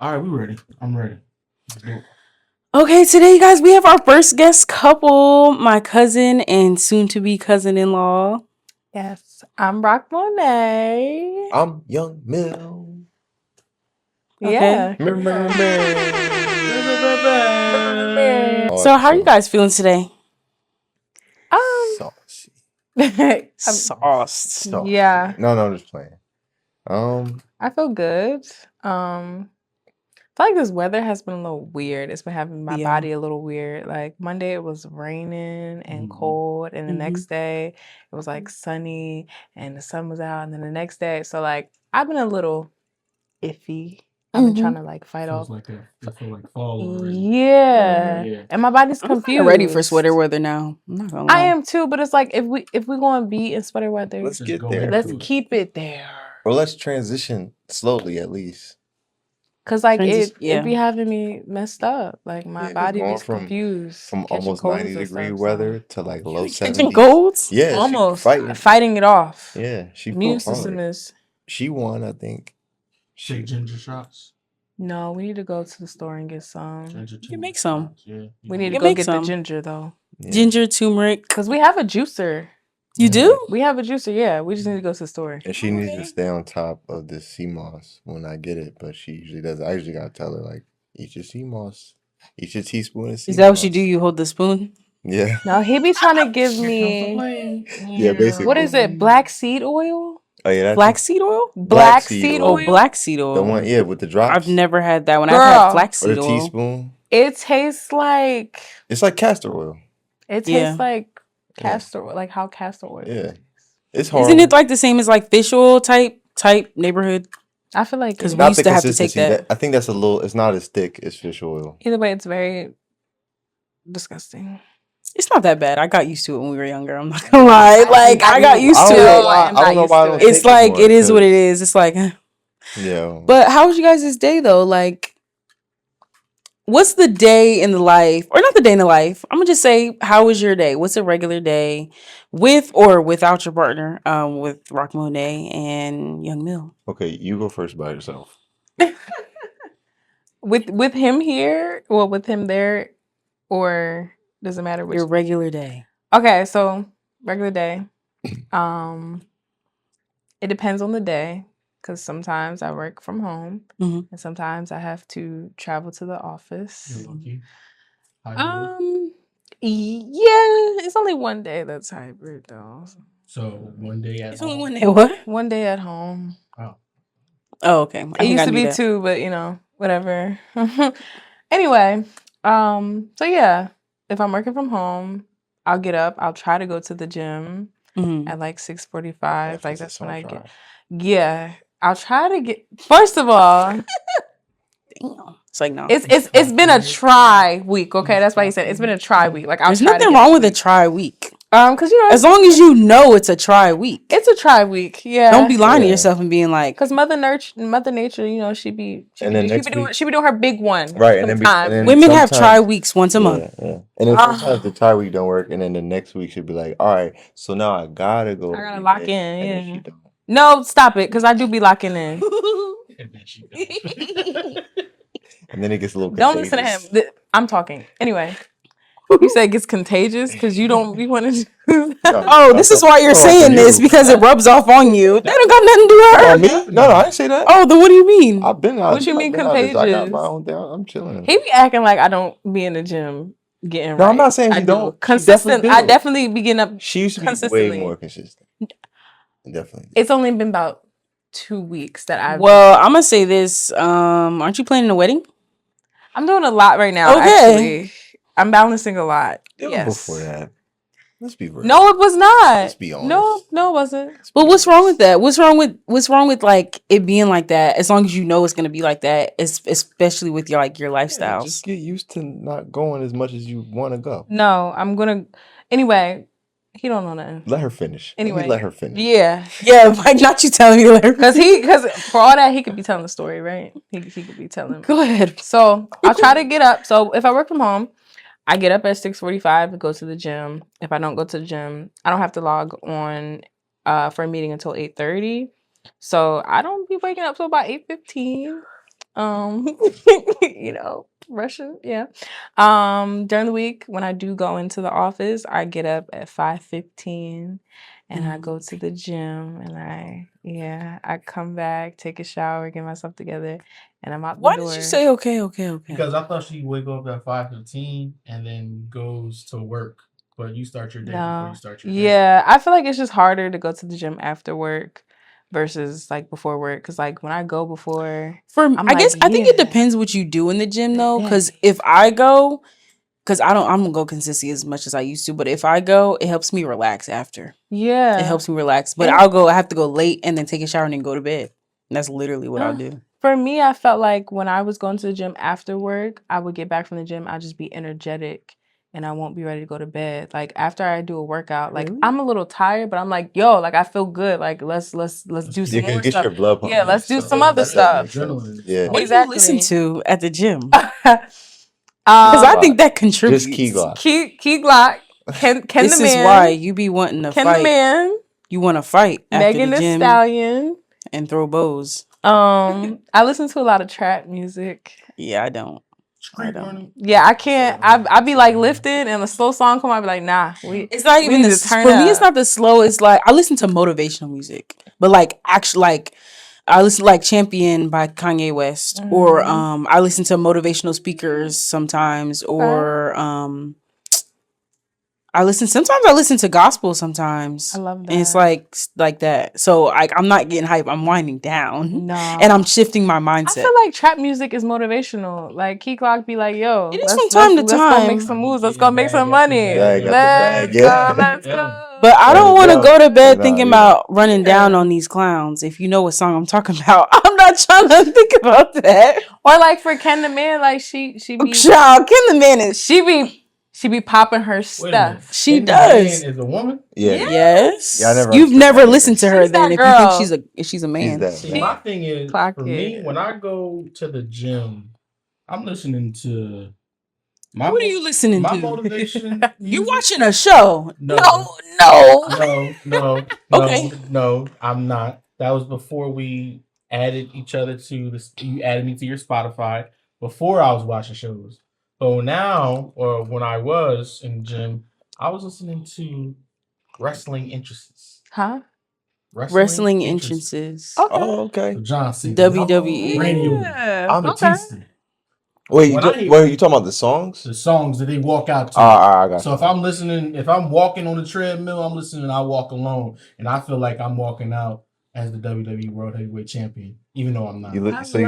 All right, we ready. I'm ready. Let's do it. Okay, today, guys, we have our first guest couple, my cousin and soon-to-be cousin-in-law. Yes, I'm Rock Monet. I'm Young Mill. Yeah. So, how are you guys feeling today? Saucy. Sauced. Yeah. No, I'm just playing. I feel good. I feel like this weather has been a little weird. It's been having my body a little weird. Like Monday it was raining and cold, and the next day it was like sunny and the sun was out, and then the next day. So like I've been a little iffy. I've been trying to like fight off. It feels like fall already. Yeah. And my body's confused. I'm ready for sweater weather now. I'm not gonna lie. I am too, but it's like if we're going to be in sweater weather, let's get there. Let's keep it there. Or let's transition slowly at least. Cause like it be having me messed up. Like my body is confused. From almost 90-degree weather to like low 70s. Catching colds? Yeah, almost fighting it off. Yeah, she immune system is. She won, I think. Shake ginger shots. No, we need to go to the store and get some. You can make some. Yeah. We need to go get the ginger though. Yeah. Ginger, turmeric. Cause we have a juicer. You do? We have a juicer, yeah. We just need to go to the store. And she needs to stay on top of the sea moss when I get it, but she usually does. I usually gotta tell her like, eat your sea moss, eat your teaspoon of sea moss. Is that what you do? You hold the spoon? Yeah. No, he be trying to give me. Yeah, basically. What is it? Black seed oil? Oh yeah, black seed oil. Black seed oil. Oh, black seed oil. The one, yeah, with the drops. I've never had that one. I've had flaxseed oil. Or the teaspoon. It tastes like. It's like castor oil. It tastes like castor oil, like how castor oil. Yeah. It's hard. Isn't it like the same as like fish oil type neighborhood? I feel like because we used to have to take that. I think that's a little. It's not as thick as fish oil. Either way, it's very disgusting. It's not that bad. I got used to it when we were younger. I'm not gonna lie. Like I got used to it. I don't know why. It's like it is what it is. It's like yeah. But how was you guys' day though? Like, what's the day in the life, or not the day in the life? I'm gonna just say, how was your day? What's a regular day with or without your partner? With Rock Monet and Young Mill. Okay, you go first by yourself. with him here, well, with him there, or doesn't matter which. Your regular day. Okay, so regular day. It depends on the day. Because sometimes I work from home, and sometimes I have to travel to the office. You're lucky. Yeah, it's only one day that's hybrid though. So 1 day at home. Only 1 day. What? 1 day at home. Oh, okay. It used to be 2, but whatever. Anyway, so yeah, if I'm working from home, I'll get up. I'll try to go to the gym at like 6:45. Like that's when I get. Yeah. I'll try to get. First of all, damn. It's like no. It's been a try week. Okay, that's why he said it's been a try week. Like there's nothing wrong with a try week. Because as long as you know it's a try week. It's a try week. Yeah. Don't be lying to yourself and being like. Because Mother Nature, she be doing her big one. Right, and then women have try weeks once a month. Yeah. And then sometimes the try week don't work, and then the next week should be like, all right, so now I gotta go. I gotta lock in. Yeah. No, stop it, because I do be locking in. And then it gets a little. Don't listen to him. I'm talking anyway. You said it gets contagious because you don't. You want to. Oh, this is why you're saying this because it rubs off on you. That don't got nothing to do with her. Me? No, I didn't say that. Oh, then what do you mean? I've been out. What you mean contagious? I got my own thing. I'm chilling. He be acting like I don't be in the gym getting right. No, I'm not saying you don't. Consistent. I definitely be getting up. She used to be way more consistent. Definitely. It's only been about 2 weeks that I've. Well, I'm gonna say this. Aren't you planning a wedding? I'm doing a lot right now. Okay. Actually, I'm balancing a lot. Yes. Before that, let's be real. No, it was not. Let's be honest. No, it wasn't. But what's wrong with that? What's wrong with like it being like that? As long as you know it's gonna be like that, especially with your lifestyles. Yeah, just get used to not going as much as you want to go. No, I'm gonna. Anyway. He don't know nothing. Let her finish. Anyway, let her finish. Yeah, like not you telling me to let her. Because for all that he could be telling the story, right? He could be telling. Go ahead. So I'll try to get up. So if I work from home, I get up at 6:45 and go to the gym. If I don't go to the gym, I don't have to log on for a meeting until 8:30. So I don't be waking up till about 8:15. You know, Russian, yeah. During the week, when I do go into the office, I get up at 5:15 and I go to the gym and I come back, take a shower, get myself together, and I'm out the Why door. did you say okay? Because I thought she'd wake up at 5:15 and then goes to work. But you start your day before you start your day. Yeah, I feel like it's just harder to go to the gym after work versus like before work. Cause like when I go before, I guess I think it depends what you do in the gym though. Cause if I go, cause I'm gonna go consistently as much as I used to, but if I go, it helps me relax after. Yeah, It helps me relax. But I have to go late and then take a shower and then go to bed. And that's literally what I'll do. For me, I felt like when I was going to the gym after work, I would get back from the gym, I'd just be energetic and I won't be ready to go to bed. Like after I do a workout, like I'm a little tired, but I'm like, yo, like I feel good. Like let's do some more get stuff. your blood pumping. Yeah, let's do some other stuff. Yeah. What do you listen to at the gym? Because I think that contributes. Just Key Glock. Key Glock. Ken this the is man. why you be wanting to Ken fight. the man. You want to fight after Megan the Thee gym Stallion. and throw bows. I listen to a lot of trap music. Yeah, I don't. Yeah, I can't. I be like lifted and a slow song come on. I be like, nah. It's not even the for me. It's not the slow. It's like I listen to motivational music, but like actually, like I listen to like Champion by Kanye West, or I listen to motivational speakers sometimes, or I listen to gospel sometimes. I love that. And it's like that. So like I'm not getting hype. I'm winding down. No. And I'm shifting my mindset. I feel like trap music is motivational. Like Key Glock be like, yo, it is from time to time. Let's go make some moves. Let's go make some money. Let's go. But I don't want to go to bed thinking about running down on these clowns. If you know what song I'm talking about, I'm not trying to think about that. Or like for Ken the Man, like she be child. Ken the Man is she be popping her stuff. She does. Is a woman? Yeah. Yes. Yeah, you've never listened to her then. If you think she's a man. My thing is for me when I go to the gym, I'm listening to. What are you listening to? My motivation. You watching a show? No. Okay. No, I'm not. That was before we added each other to this. You added me to your Spotify before I was watching shows. So now, or when I was in the gym, I was listening to wrestling entrances. Huh? Wrestling entrances. Okay. Oh, okay. So John Cena. WWE. Radio. I'm Batista. Wait, you talking about the songs? The songs that they walk out to. I got so if I'm walking on the treadmill, I'm listening, I walk alone. And I feel like I'm walking out as the WWE World Heavyweight Champion, even though I'm not. You listen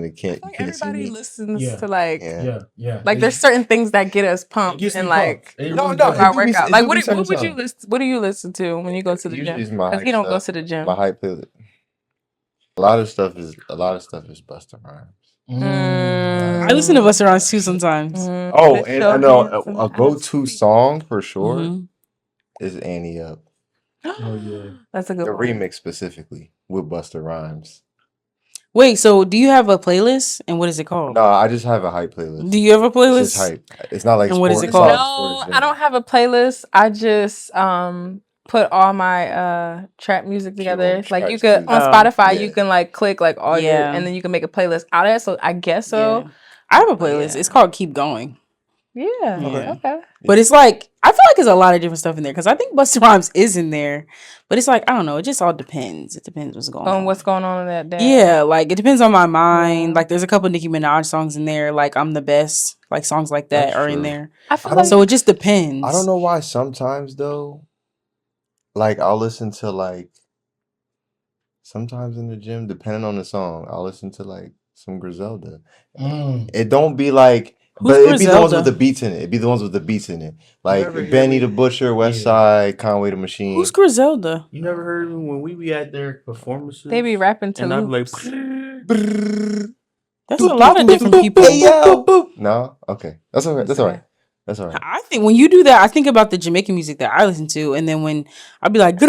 to Can't everybody listens to yeah. Like there's certain things that get us pumped and like our workout. Like what would you listen? What do you listen to when you go to the gym? Because he don't go to the gym. My hype playlist. A lot of stuff is Busta Rhymes. I listen to Busta Rhymes too sometimes. Oh, and I know a go-to song for sure is Annie Up. Oh yeah, that's a good one. Remix specifically with Busta Rhymes. Wait, so do you have a playlist and what is it called? No, I just have a hype playlist. Do you have a playlist? It's just hype. It's not like and what is it called? No, I don't have a playlist. I just put all my trap music together. Like you could on Spotify, you can like click like all your, and then you can make a playlist out of it. So I guess so. Yeah. I have a playlist. It's called Keep Going. Yeah. Okay. But it's like I feel like there's a lot of different stuff in there because I think Busta Rhymes is in there, but it's like I don't know. It just all depends. It depends what's going on. What's going on in that day? Yeah, like it depends on my mind. Yeah. Like there's a couple Nicki Minaj songs in there. Like I'm the best. Like songs like that are in there. I feel like so it just depends. I don't know why sometimes though. Like I'll listen to like sometimes in the gym, depending on the song, I'll listen to like some Griselda. It don't be like. But it'd be the ones with the beats in it. Like Benny the Butcher, West Side, Conway the Machine. Who's Griselda? You never heard of when we be at their performances? They be rapping to and loops. I'd be like, that's a lot of different people. No? Okay. That's all right. I think when you do that, I think about the Jamaican music that I listen to, and then when I'll be like,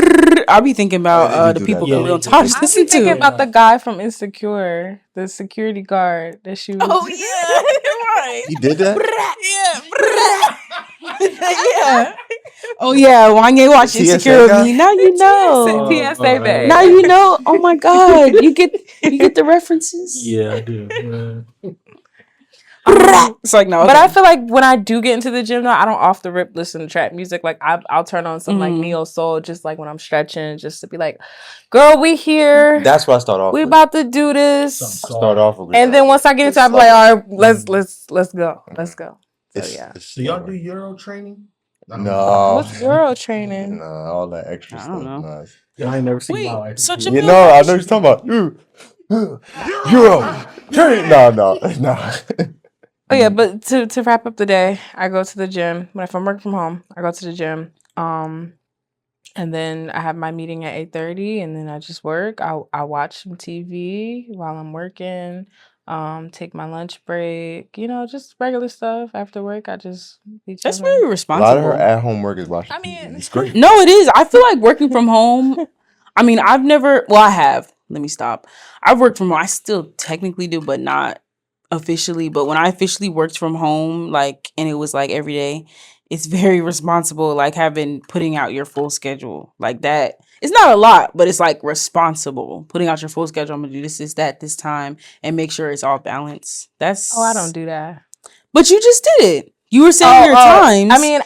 I'll be thinking about the people Lil Taj listen to. I'll be thinking about the guy from Insecure, the security guard that she was. Oh yeah, right. He did that? Yeah. Oh yeah, Wanye watched Insecure with me. Now you know. PSA day. Now you know. Oh my God, you get the references. Yeah, I do. It's like no, but I feel like when I do get into the gym, though, I don't off the rip listen to trap music. Like I'll turn on some like neo soul, just like when I'm stretching, just to be like, "Girl, we here." That's what I start off. We with. about to do this. Start off with. And then once I get into, it, I'm like, "All right, let's go, let's go." So yeah. So y'all do Euro training? No. What's Euro training? No, all that extra stuff. No. I ain't never seen my life. Such I know what you're talking about. Euro training. No. Oh yeah, but to wrap up the day, I go to the gym. If I'm working from home, I go to the gym. And then I have my meeting at 8:30, and then I just work. I watch some TV while I'm working. Take my lunch break. Just regular stuff after work. I just that's very responsible. A lot of her at home work is watching TV. It's great. No, it is. I feel like working from home. I mean, I've never. Well, I have. Let me stop. I've worked from home. I still technically do, but not officially. But when I officially worked from home, and it was every day, it's very responsible. Putting out your full schedule like that. It's not a lot, but it's responsible. Putting out your full schedule. I'm gonna do this, that, this time, and make sure it's all balanced. That's. Oh, I don't do that. But you just did it. You were saying your times. I mean,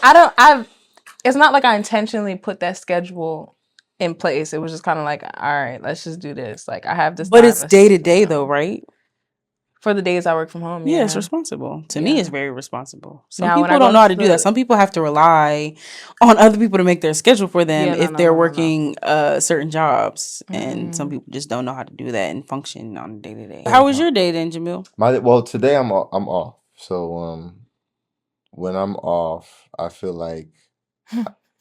it's not like I intentionally put that schedule in place. It was just kind of like, all right, let's just do this. I have this. But it's day to day though, right? For the days I work from home, yeah, it's responsible. To me, it's very responsible. Some now, people don't know how to do that. Some people have to rely on other people to make their schedule for them if they're working certain jobs, and some people just don't know how to do that and function on a day to day. How was your day then, Jamil? Well, today I'm off. So when I'm off, I feel like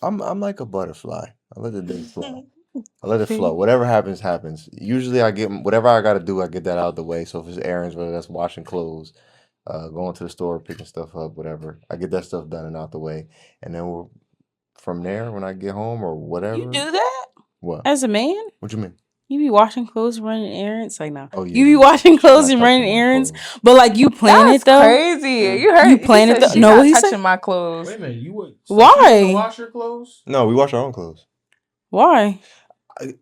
I'm like a butterfly. I let the day flow. I let it flow. Whatever happens, happens. Usually I get whatever I got to do, I get that out of the way. So if it's errands, whether that's washing clothes, going to the store, picking stuff up, whatever, I get that stuff done and out the way. And then from there, when I get home or whatever. You do that? What? As a man? What you mean? You be washing clothes, running errands? No. Oh, yeah. You be washing clothes and running errands, but you plan it though? Crazy. You heard you plan it though? No, what he touching my clothes. Wait a minute, you would? Why? You wash your clothes? No, we wash our own clothes. Why?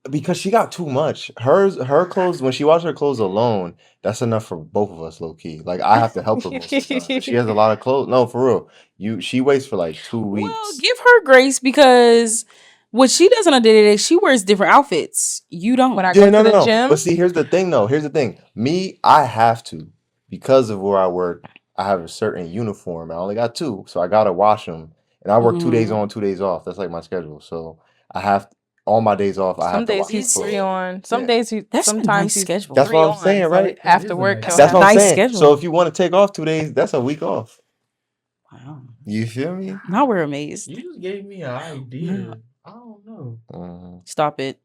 Because she got too much. Her clothes, when she washes her clothes alone, that's enough for both of us, low key. I have to help her most of the time. She has a lot of clothes. No, for real. She waits for 2 weeks. Well, give her grace because what she does on a day-to-day, she wears different outfits. You don't. When I go to the gym. But see, here's the thing though. Here's the thing. Me, I have to. Because of where I work, I have a certain uniform. I only got 2, so I gotta wash them. And I work 2 days on, 2 days off. That's my schedule. So I have all my days off. I have to wash. Some days he's 3 on. Some days that's sometimes a nice schedule. That's what I'm saying, right? After work, that's what I'm saying. Schedule. So if you want to take off 2 days, that's a week off. Wow. You feel me? Now we're amazed. You just gave me an idea. I don't know. Stop it.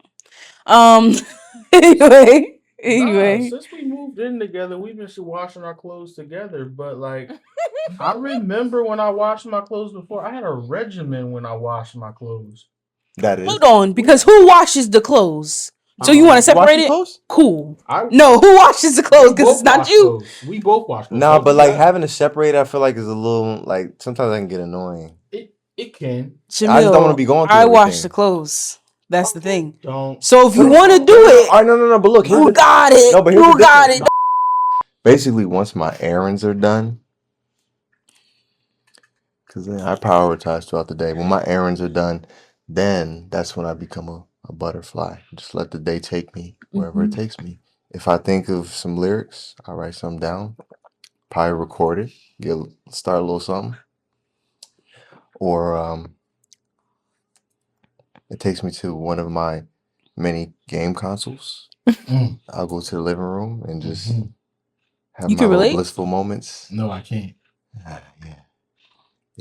Anyway. Since we moved in together, we've been washing our clothes together. But I remember when I washed my clothes before, I had a regimen when I washed my clothes. That is. Hold on, because who washes the clothes? So you want to separate it? Clothes? Cool. No, who washes the clothes? Because it's not you. Clothes. We both wash clothes. Nah, but having to separate, I feel like is a little sometimes I can get annoying. It can. Jamil, I just don't want to be going through everything. wash the clothes. That's the thing. Don't. So if you want to do it, no. But look, who got it? No, but who got it? Basically, once my errands are done, because then I prioritize throughout the day. When my errands are done, then that's when I become a butterfly. Just let the day take me wherever it takes me. If I think of some lyrics, I write some down. Probably record it. Start a little something. Or it takes me to one of my many game consoles. I'll go to the living room and just have my little blissful moments. No, I can't. Yeah.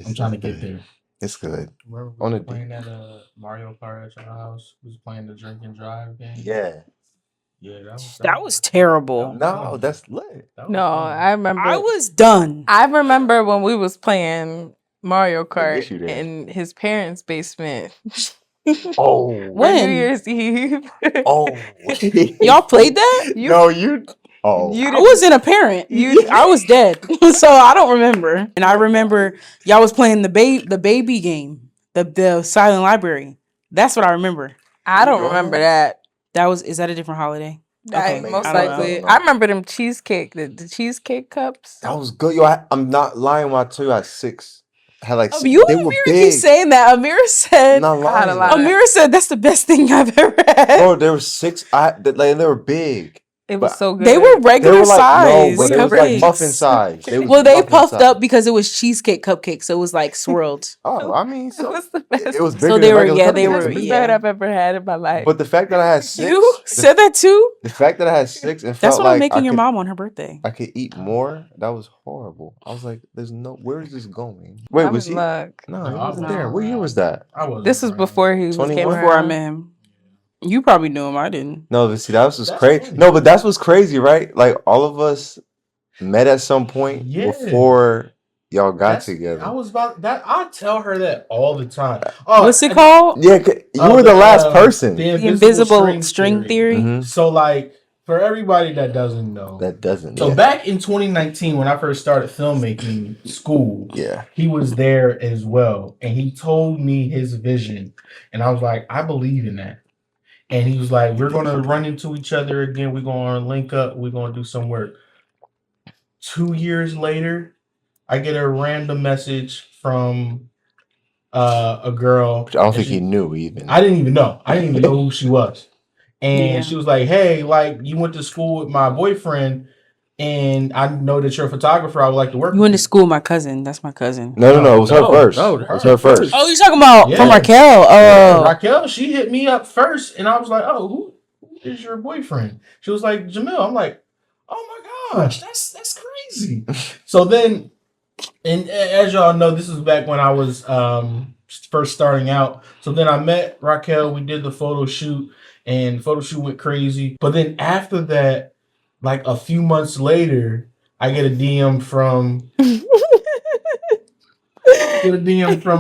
I'm trying to get there. It's good. Remember we were playing at Mario Kart at your house? We was playing the drink and drive game. Yeah. Yeah, that was terrible. No, that's lit. No, I remember. I was done. I remember when we was playing Mario Kart in his parents' basement. Oh, when? New Year's Eve. Oh, y'all played that? No, you. Oh, I wasn't a parent. I was dead, so I don't remember. And I remember y'all was playing the baby game, the silent library. That's what I remember. I don't remember that. Is that a different holiday? Okay, Most I don't likely. know. I remember them cheesecake, the cheesecake cups. that was good. Yo, I'm not lying when I tell you I had 6. I had like 6. You They and were Amira big. keep saying that. Amira said, I'm not lying. Amira said that's the best thing I've ever had. Bro, there were 6. They were big. It was so good. They were regular size. No, but it was like muffin size. They puffed up because it was cheesecake cupcakes, so it was like swirled. Oh, I mean, it was the best. It was bigger So they than were, regular yeah, they cupcakes. were, That's the yeah. best I've ever had in my life. But the fact that I had 6, You said that too. the fact that I had 6 and That's felt what like I'm making your mom on her birthday. I could eat more. That was horrible. I was like, where is this going? Wait, was he? Luck. No, No, he I wasn't wasn't there. What year around. was that? I wasn't. This was around. before he was 21? Before I met him. You probably knew him. I didn't. No, but see, that was just That's crazy. funny. No, but that's what's crazy, right? Like all of us met at some point Yeah. before y'all got That's- together. I was about that. I tell her that all the time. Oh, What's it called? Yeah, you were the last person. The The invisible string theory. Mhm. So, like, for everybody that doesn't know, That doesn't. so yeah. back in 2019, when I first started filmmaking school, Yeah. he was there as well, and he told me his vision, and I was like, I believe in that. And he was like, we're gonna run into each other again. We're gonna link up. We're gonna do some work. 2 years later, I get a random message from a girl. Which I don't and think she- he knew even. I didn't even know. I didn't even know who she was. And Yeah. she was like, hey, like, you went to school with my boyfriend, and I know that you're a photographer. I would like to work You with went to school with my cousin. That's my cousin. No, it was her No, first. no, It was her first. Oh, you're talking about from Yeah. Raquel. Oh, Raquel, she hit me up first, and I was like, oh, who is your boyfriend? She was like, Jamil. I'm like, oh my gosh, that's crazy. So then, and as y'all know, this is back when I was first starting out. So then I met Raquel. We did the photo shoot, and the photo shoot went crazy. But then after that, like a few months later, I get a DM from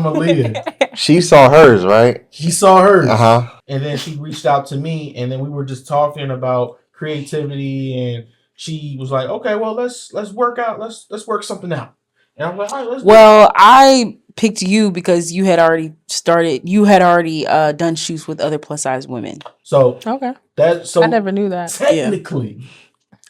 Aaliyah. She saw hers, right? She saw hers. Uh-huh. And then she reached out to me, and then we were just talking about creativity, and she was like, okay, well, let's work out. Let's work something out. And I'm like, all right, let's do it. well, I picked you because you had already started. You had already done shoots with other plus size women. So Okay. so I never knew that. technically,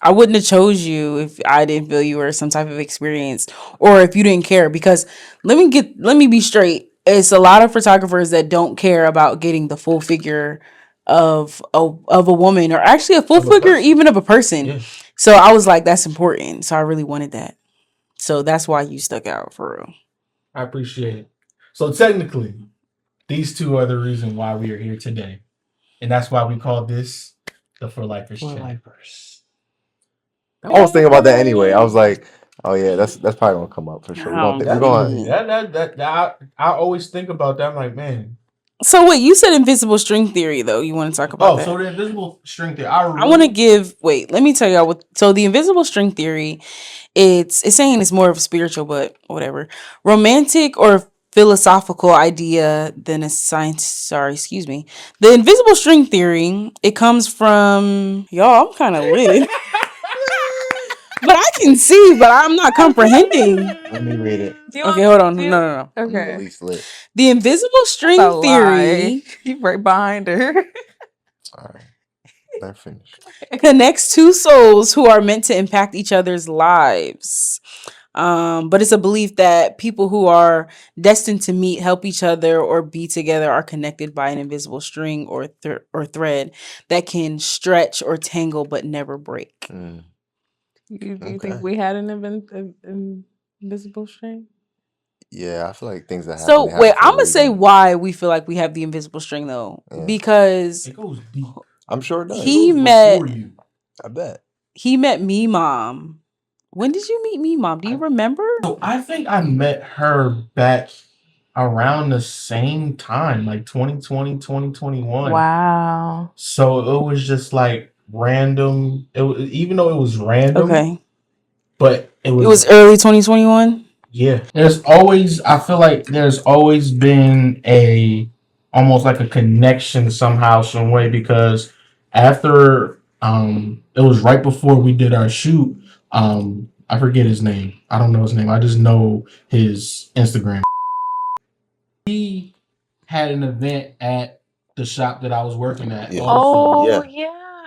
I wouldn't have chose you if I didn't feel you were some type of experience or if you didn't care. Because let me be straight. It's a lot of photographers that don't care about getting the full figure of a woman, or actually a full Of a figure person. even of a person. Yeah. So I was like, that's important. So I really wanted that. So that's why you stuck out for real. I appreciate it. So technically, these two are the reason why we are here today, and that's why we call this the For Lifers Chat. I was thinking about that anyway. I was like, oh yeah, that's probably gonna come up for sure. We're going. I always think about that. I'm like, man. So wait, you said invisible string theory though. You want to talk about that? So the invisible string theory. I want to give. Wait, let me tell y'all what. So the invisible string theory, it's saying it's more of a spiritual, but whatever, romantic or philosophical idea than a science. Sorry, excuse me. The invisible string theory. It comes from y'all. I'm kind of lit, but I can see, but I'm not comprehending. Let me read it. Okay, hold on. No. At Okay. least lit. The invisible string That's a theory lie. You right behind her. All right. They're finished. connects two souls who are meant to impact each other's lives. But it's a belief that people who are destined to meet, help each other, or be together are connected by an invisible string or thread that can stretch or tangle but never break. Mm. You Okay. think we had an invisible string? Yeah, I feel like things that happen. So they happen wait, for a I'm gonna say reason. why we feel like we have the invisible string though, Yeah. because It goes deep. I'm sure it does. He It goes met- before you. I bet. he met me mom. When did you meet me mom? Do you remember? So I think I met her back around the same time, like 2020, 2021. Wow. So it was just like random. It was, even though it was random, Okay, but it was. it was early 2021. Yeah. I feel like there's always been almost like a connection somehow, some way, because after It was right before we did our shoot. I forget his name. I don't know his name. I just know his Instagram. He had an event at the shop that I was working at. Yeah. Oh,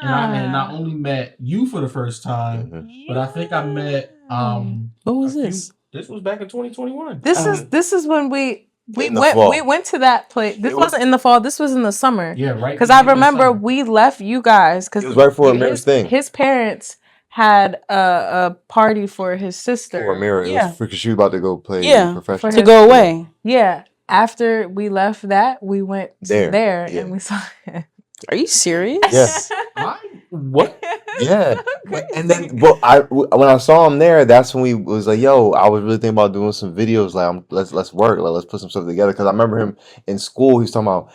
And I had not only met you for the first time, but I think I met what was this? This was back in 2021. This is when we In the fall. went to that place. This wasn't in the fall. This was in the summer. Yeah, right. Because I remember we left you guys because it was right before Amir's thing. His parents had a party for his sister. For Amira, it was because she was about to go play professional. To go away. Yeah. After we left that, we went there and we saw it. Are you serious? Yes. What? Yeah. And then, when I saw him there, that's when we was like, "Yo, I was really thinking about doing some videos. Like, let's work. Like, let's put some stuff together." Because I remember him in school. He was talking about.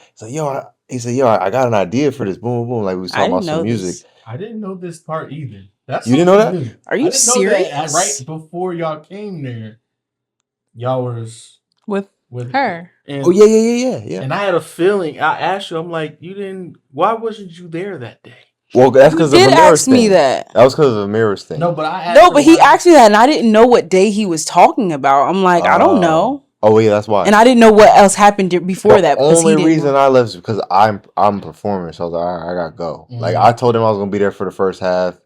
He said, "Yo, I got an idea for this." Boom, boom, boom. Like we was talking about some music. I didn't know this part either. You didn't know that? Are you serious? Right before y'all came there, y'all was with her. And, yeah. And I had a feeling. I asked you. I'm like, you didn't. Why wasn't you there that day? Well, that's because of Amir's thing. Me that. That was because of Amir's thing. No, but he asked me that, and I didn't know what day he was talking about. I'm like, I don't know. Oh yeah, that's why. And I didn't know what else happened before that. The only reason I left is because I'm a performer, so I was like, all right, I gotta go. Mm-hmm. Like I told him I was gonna be there for the first half,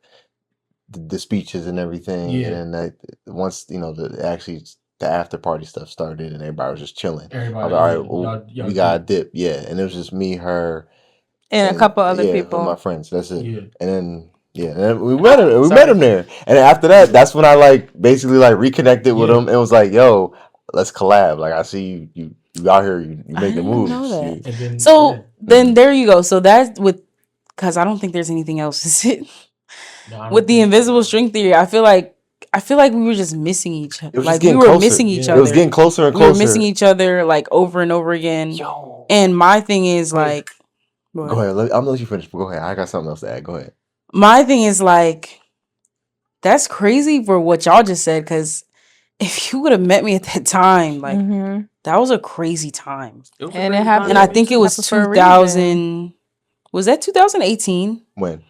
the speeches and everything, and then once the after party stuff started and everybody was just chilling. I was like, all right, well, we got a dip, and it was just me, her, and a couple other people, my friends. That's it. Yeah. And then we met him. We met him there, and after that, that's when I basically reconnected with him and was like, yo, let's collab. Like I see you out here, you making moves. Then there you go. So that's because I don't think there's anything else. Is it? With the invisible string theory, I feel like we were just missing each other. Like we were missing each other. It was getting closer and closer. We were missing each other over and over again. Yo. And my thing is go ahead. I'm gonna let you finish, but go ahead. I got something else to add. Go ahead. My thing is that's crazy for what y'all just said, because if you would have met me at that time, that was a crazy time. It happened. And I think it was 2000. Was that 2018? When?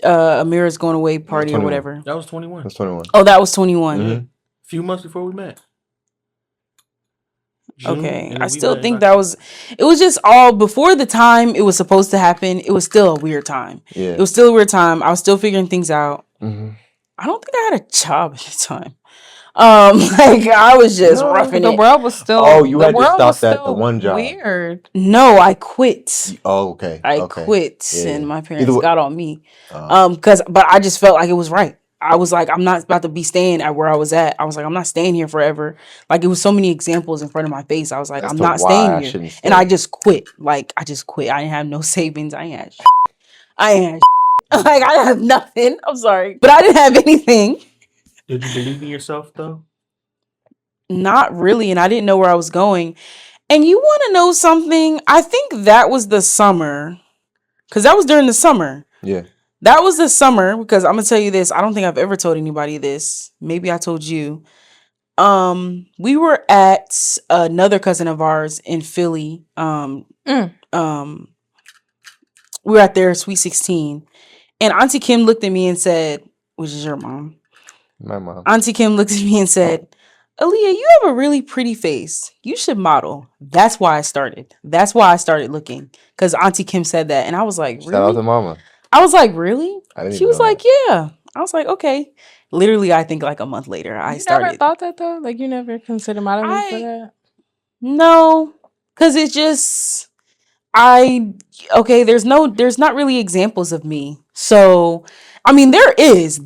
Amira's going away party or whatever. That was 21. That's 21. Oh, that was 21. Mm-hmm. A few months before we met. June, okay, I still think it was just all before the time it was supposed to happen. It was still a weird time. Yeah, it was still a weird time. I was still figuring things out. Mm-hmm. I don't think I had a job at the time. I was just roughing it. The world was still. Oh, you had to stop at the one job. Weird. No, I quit. Oh, okay. I quit, and my parents got on me. But I just felt like it was right. I was like, I'm not about to be staying at where I was at. I was like, I'm not staying here forever. Like, it was so many examples in front of my face. I was like, I'm not staying here. And I just quit. Like, I just quit. I didn't have no savings. I ain't had shit. I didn't have nothing. I'm sorry. But I didn't have anything. Did you believe in yourself, though? Not really. And I didn't know where I was going. And you want to know something? I think that was the summer. Because that was during the summer. Yeah. That was the summer, because I'm going to tell you this. I don't think I've ever told anybody this. Maybe I told you. We were at another cousin of ours in Philly. We were at their Sweet 16. And Auntie Kim looked at me and said, which is your mom. My mom. Auntie Kim looked at me and said, Aaliyah, you have a really pretty face. You should model. That's why I started. That's why I started looking. Because Auntie Kim said that. And I was like, really? Shout out to mama. I was like, really? She was like, yeah. I was like, okay. Literally, I think like a month later, I started. You never thought that though? Like, you never considered modeling for that? No. Because it just, there's not really examples of me. So, I mean, there is,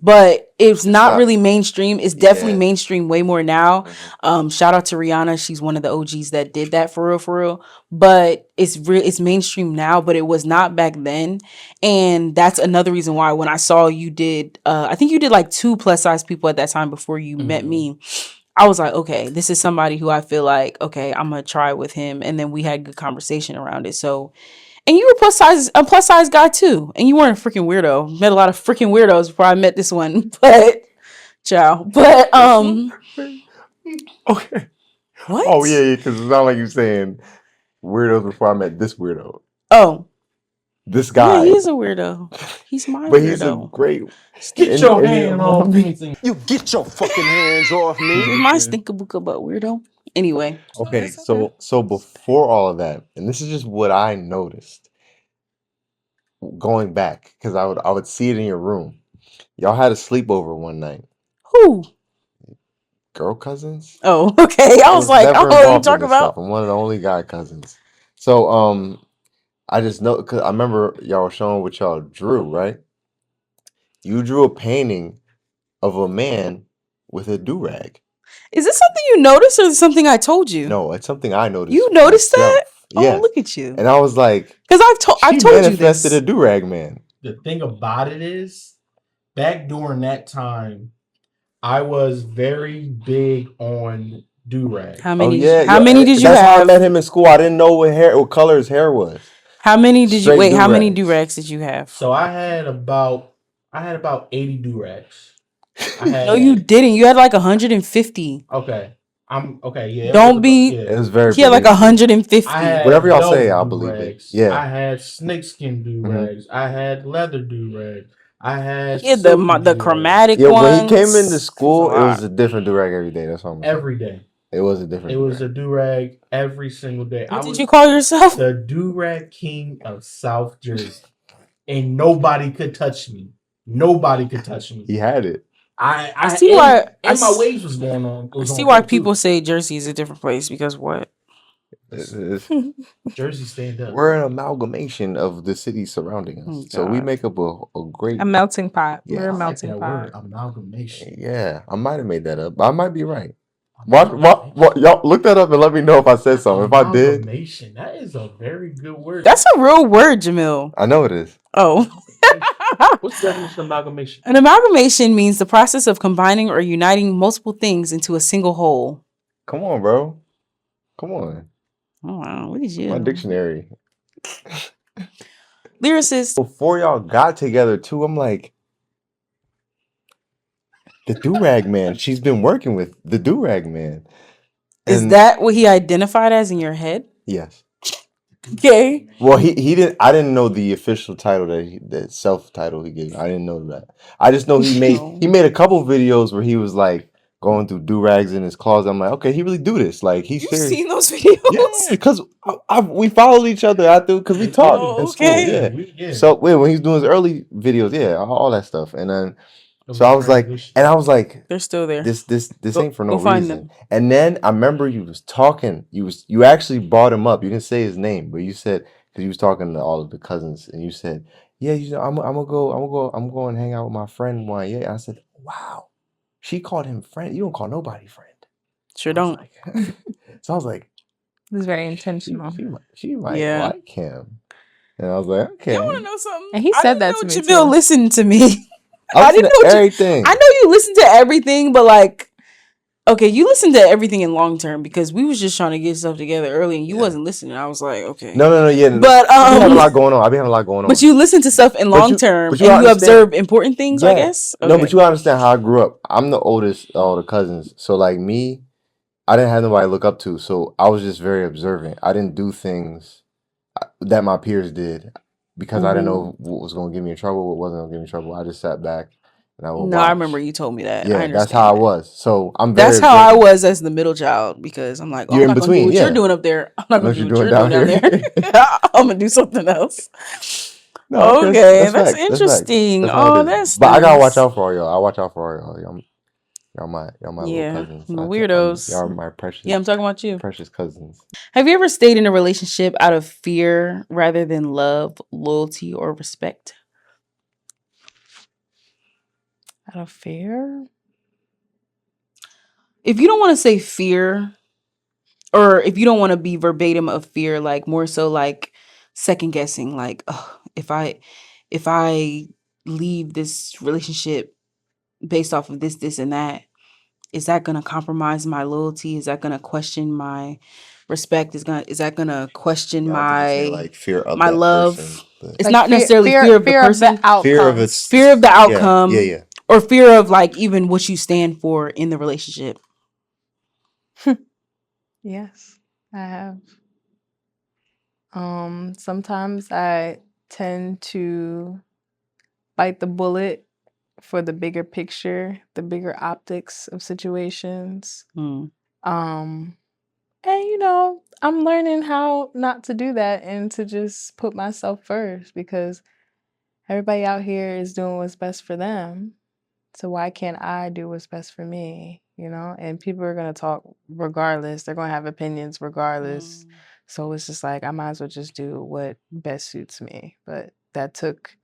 but it's not really mainstream. It's definitely mainstream way more now. Shout out to Rihanna. She's one of the OGs that did that for real. But it's mainstream now, but it was not back then. And that's another reason why when I saw you did, I think you did like 2 plus size people at that time before you met me. I was like, okay, this is somebody who I feel like, okay, I'm going to try with him. And then we had good conversation around it. So, and you were a plus size guy too. And you weren't a freaking weirdo. Met a lot of freaking weirdos before I met this one. But, ciao. But, okay. What? Oh, yeah, because it's not like you're saying weirdos before I met this weirdo. Oh. This Yeah, guy. he is a weirdo. He's my But weirdo. he's a great. Get your hand off me. You get your fucking hands off me. He's my stinkabuka butt weirdo. Anyway. Okay, so before all of that, and this is just what I noticed going back, because I would see it in your room. Y'all had a sleepover one night. Who? Girl cousins? Oh, okay. I was like, I don't know what you talking about. I'm one of the only guy cousins. So I just know because I remember y'all were showing what y'all drew, right? You drew a painting of a man with a do-rag. Is this something you noticed or is it something I told you? No, it's something I noticed. You noticed myself. that? Yeah. Oh, look at you. And I was like, because I've told you this. Manifested a do-rag man. The thing about it is, back during that time, I was very big on do-rag. How many? Oh, how many did you That's have? how I met him in school. I didn't know what color his hair was. How many did Straight you wait? How many do-rags. do-rags did you have? So I had about 80 do-rags. No, you didn't. You had like 150. Okay. I'm okay. Yeah. Don't be. It was very. He had like 150. I had whatever y'all say, velvet I'll believe it. do-rags. Yeah. I had snakeskin do-rags. I had leather do-rags. I had He had the chromatic Yeah, ones. when he came into school, it was a different do-rag every day. That's what I'm saying. Every day. It was a different. It was a do-rag every single day. What did you call yourself? The do-rag king of South Jersey. And nobody could touch me. Nobody could touch me. He had it. I see why. And my waves was going on. I see why people say Jersey is a different place because what? Jersey stand up. We're an amalgamation of the cities surrounding us, so we make up a great melting pot. Yeah, We're a I like melting that pot. word, amalgamation. Yeah, I might have made that up, but I might be right. What? Y'all look that up and let me know if I said something. If I did, Amalgamation. That is a very good word. That's a real word, Jamil. I know it is. Oh. What's the definition of amalgamation? An amalgamation means the process of combining or uniting multiple things into a single whole. Come on, bro. Come on. Oh, wow. What did you? My dictionary. Lyricist. Before y'all got together, too, I'm like, the do-rag man. She's been working with the do-rag man. Is that what he identified as in your head? Yes. Okay. Well, he didn't. I didn't know the official title that self title he gave. I didn't know that. I just know he made a couple videos where he was like going through do rags in his closet. I'm like, okay, he really do this. Like he's serious. Seen those videos? Yeah, because we followed each other after because we talked in school. Yeah. So when he was doing his early videos, yeah, all that stuff, and then. So I was like, they're still there. This ain't for no reason. And then I remember you was talking. You actually brought him up. You didn't say his name, but you said because you was talking to all of the cousins, and you said, "Yeah, I'm gonna go and hang out with my friend Wanyeezy." I said, "Wow, she called him friend. You don't call nobody friend." Sure don't. So I was like, "This is very intentional." She might like him, and I was like, "Okay." You want to know something? And he said that to me. Jamil listened to me. I didn't know everything. I know you listen to everything, but like, okay, you listen to everything in long term because we was just trying to get stuff together early and you wasn't listening. I was like, okay. No, yeah. But I have a lot going on. I be having a lot going on. But you listen to stuff in long term and you observe important things, I guess. Okay. No, but you understand how I grew up. I'm the oldest of all the cousins. So like me, I didn't have nobody to look up to. So I was just very observant. I didn't do things that my peers did. Because I didn't know what was going to get me in trouble, what wasn't going to get me in trouble. I just sat back and I would watch. I remember you told me that. Yeah, that's how I was. So I'm very. That's how I was as the middle child because I'm like, you're in between. What you're doing up there. I'm not going to do what you're doing down there. I'm going to do something else. No, okay, that's interesting. That's. But I gotta watch out for all y'all. I watch out for all y'all. Y'all my little cousins. Weirdos. Y'all my precious. Yeah, I'm talking about you. Precious cousins. Have you ever stayed in a relationship out of fear rather than love, loyalty, or respect? Out of fear? If you don't want to say fear, or if you don't want to be verbatim of fear, like more so like second guessing, like, oh, if I leave this relationship based off of this, and that, is that going to compromise my loyalty? Is that going to question my respect? Is that going to question my like fear of my love? Person, it's like not necessarily fear of the person. Fear of the outcome. Yeah. Or fear of like even what you stand for in the relationship. Yes, I have. Sometimes I tend to bite the bullet for the bigger picture, the bigger optics of situations. And I'm learning how not to do that and to just put myself first, because everybody out here is doing what's best for them. So why can't I do what's best for me? And people are going to talk regardless. They're going to have opinions regardless. So it's just like, I might as well just do what best suits me. But that took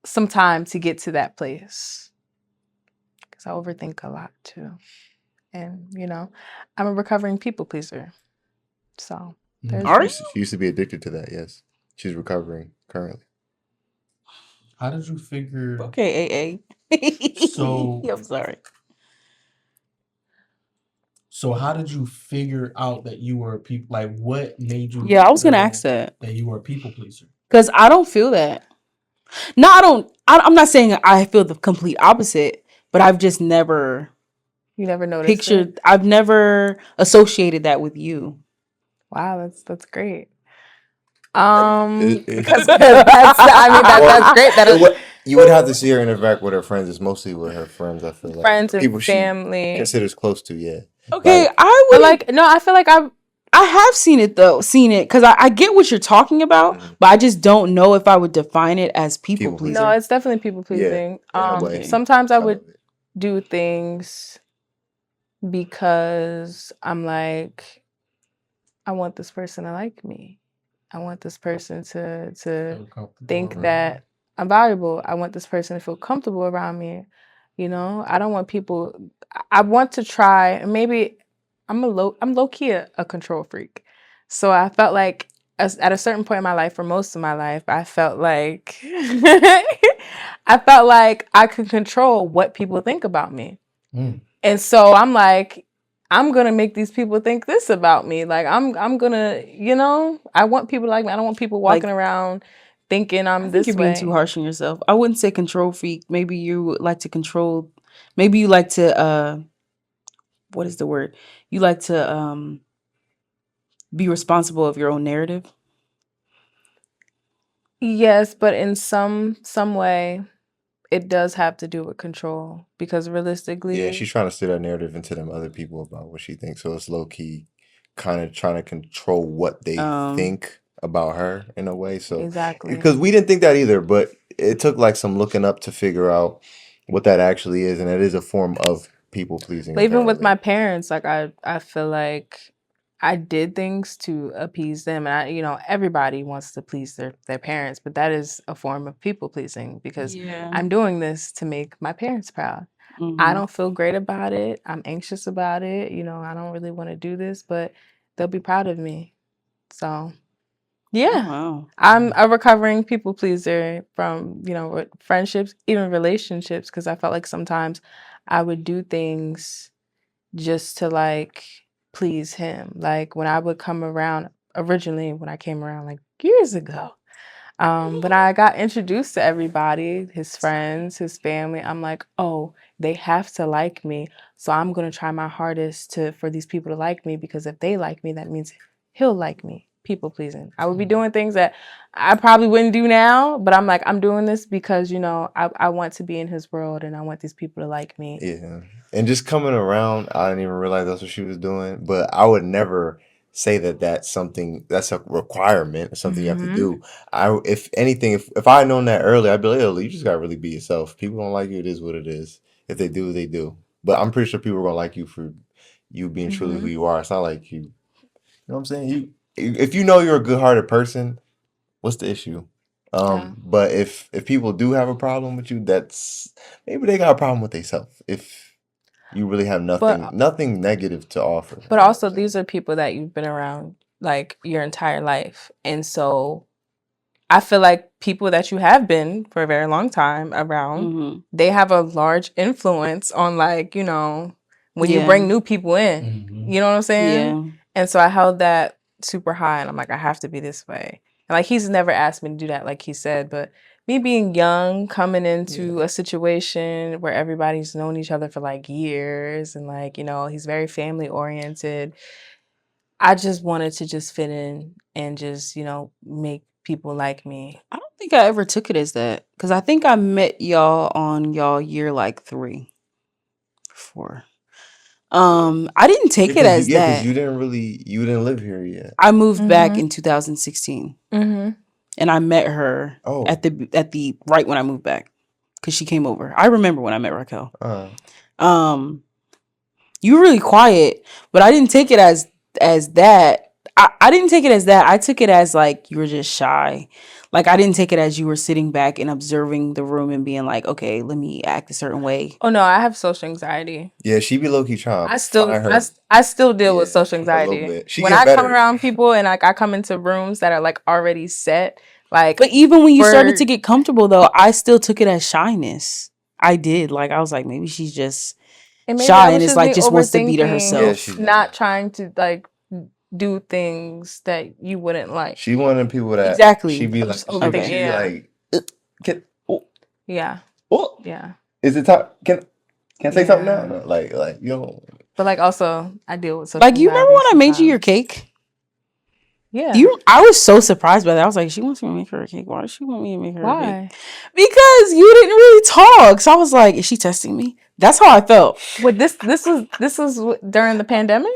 some time to get to that place, because I overthink a lot too. And, I'm a recovering people pleaser. So she used to be addicted to that, yes. She's recovering currently. How did you figure? Okay, AA. So I'm sorry. So how did you figure out that you were a people? Like, what made you? Yeah, I was gonna ask that you were a people pleaser. Because I don't feel that. No, I don't. I'm not saying I feel the complete opposite, but I've just never. You never noticed pictured. it? I've never associated that with you. Wow, that's great. Because that's great. You would have to see her interact with her friends. It's mostly with her friends. I feel like friends and people family she considers close to. Yeah. Okay, like, I would I feel like I have seen it because I get what you're talking about, but I just don't know if I would define it as people pleasing. No, it's definitely people pleasing. Yeah, sometimes I would do things because I'm like, I want this person to like me. I want this person to think that I'm valuable. I want this person to feel comfortable around me. I don't want people. I want to try. Maybe I'm low key a control freak. So I felt like at a certain point in my life, for most of my life, I felt like I could control what people think about me. And so I'm like, I'm gonna make these people think this about me. Like I'm gonna, I want people to like me. I don't want people walking around thinking I'm this way. You're being too harsh on yourself. I wouldn't say control freak. Maybe you would like to control. Maybe you like to. What is the word? You like to be responsible of your own narrative. Yes, but in some way, it does have to do with control, because realistically, yeah, she's trying to steer that narrative into them other people about what she thinks. So it's low key, kind of trying to control what they think about her in a way. So exactly, because we didn't think that either, but it took like some looking up to figure out what that actually is, and it is a form of people pleasing. But even with my parents, like I feel like I did things to appease them, and everybody wants to please their parents, but that is a form of people pleasing, because I'm doing this to make my parents proud. I don't feel great about it. I'm anxious about it. I don't really want to do this, but they'll be proud of me. So, yeah, I'm a recovering people pleaser from, friendships, even relationships, because I felt like sometimes I would do things just to like please him. Like when I would come around, originally when I came around like years ago, but I got introduced to everybody, his friends, his family. I'm like, oh, they have to like me. So I'm going to try my hardest for these people to like me, because if they like me, that means he'll like me. People pleasing. I would be doing things that I probably wouldn't do now, but I'm like, I'm doing this because, I want to be in his world and I want these people to like me. Yeah. And just coming around, I didn't even realize that's what she was doing, but I would never say that that's a requirement or something you have to do. If anything, if I had known that earlier, I'd be like, oh, you just gotta really be yourself. If people don't like you, it is what it is. If they do, they do. But I'm pretty sure people are gonna like you for you being truly who you are. It's not like you know what I'm saying? If you know you're a good-hearted person, what's the issue? But if people do have a problem with you, that's maybe they got a problem with themselves. If you really have nothing negative to offer. But also, these are people that you've been around like your entire life, and so I feel like people that you have been for a very long time around, they have a large influence on when you bring new people in. You know what I'm saying? Yeah. And so I held that super high, and I'm like, I have to be this way. And like he's never asked me to do that, like he said, but me being young, coming into a situation where everybody's known each other for like years, and like, he's very family oriented. I just wanted to just fit in and just, make people like me. I don't think I ever took it as that because I think I met y'all on y'all year like 3, 4. I didn't take it as that. Because you didn't live here yet. I moved back in 2016, and I met her at the right when I moved back because she came over. I remember when I met Raquel. You were really quiet, but I didn't take it as that. I didn't take it as that. I took it as like you were just shy. Like I didn't take it as you were sitting back and observing the room and being like, okay, let me act a certain way. Oh no, I have social anxiety. Yeah, she be low key trying. I still deal with social anxiety. When I come around people and like I come into rooms that are like already set, like. But even when you started to get comfortable, though, I still took it as shyness. I did. Like I was like, maybe she's just shy and it's like just wants to be to herself, not trying to like do things that you wouldn't like. She wanted people that exactly. She'd be like, yeah. Is it time? Can I say something now? No, like you know. But like also, I deal with social like you remember when I made you your cake? Yeah. I was so surprised by that. I was like, she wants me to make her a cake. Why does she want me to make her a cake? Why? Because you didn't really talk. So I was like, is she testing me? That's how I felt. Wait, this was during the pandemic?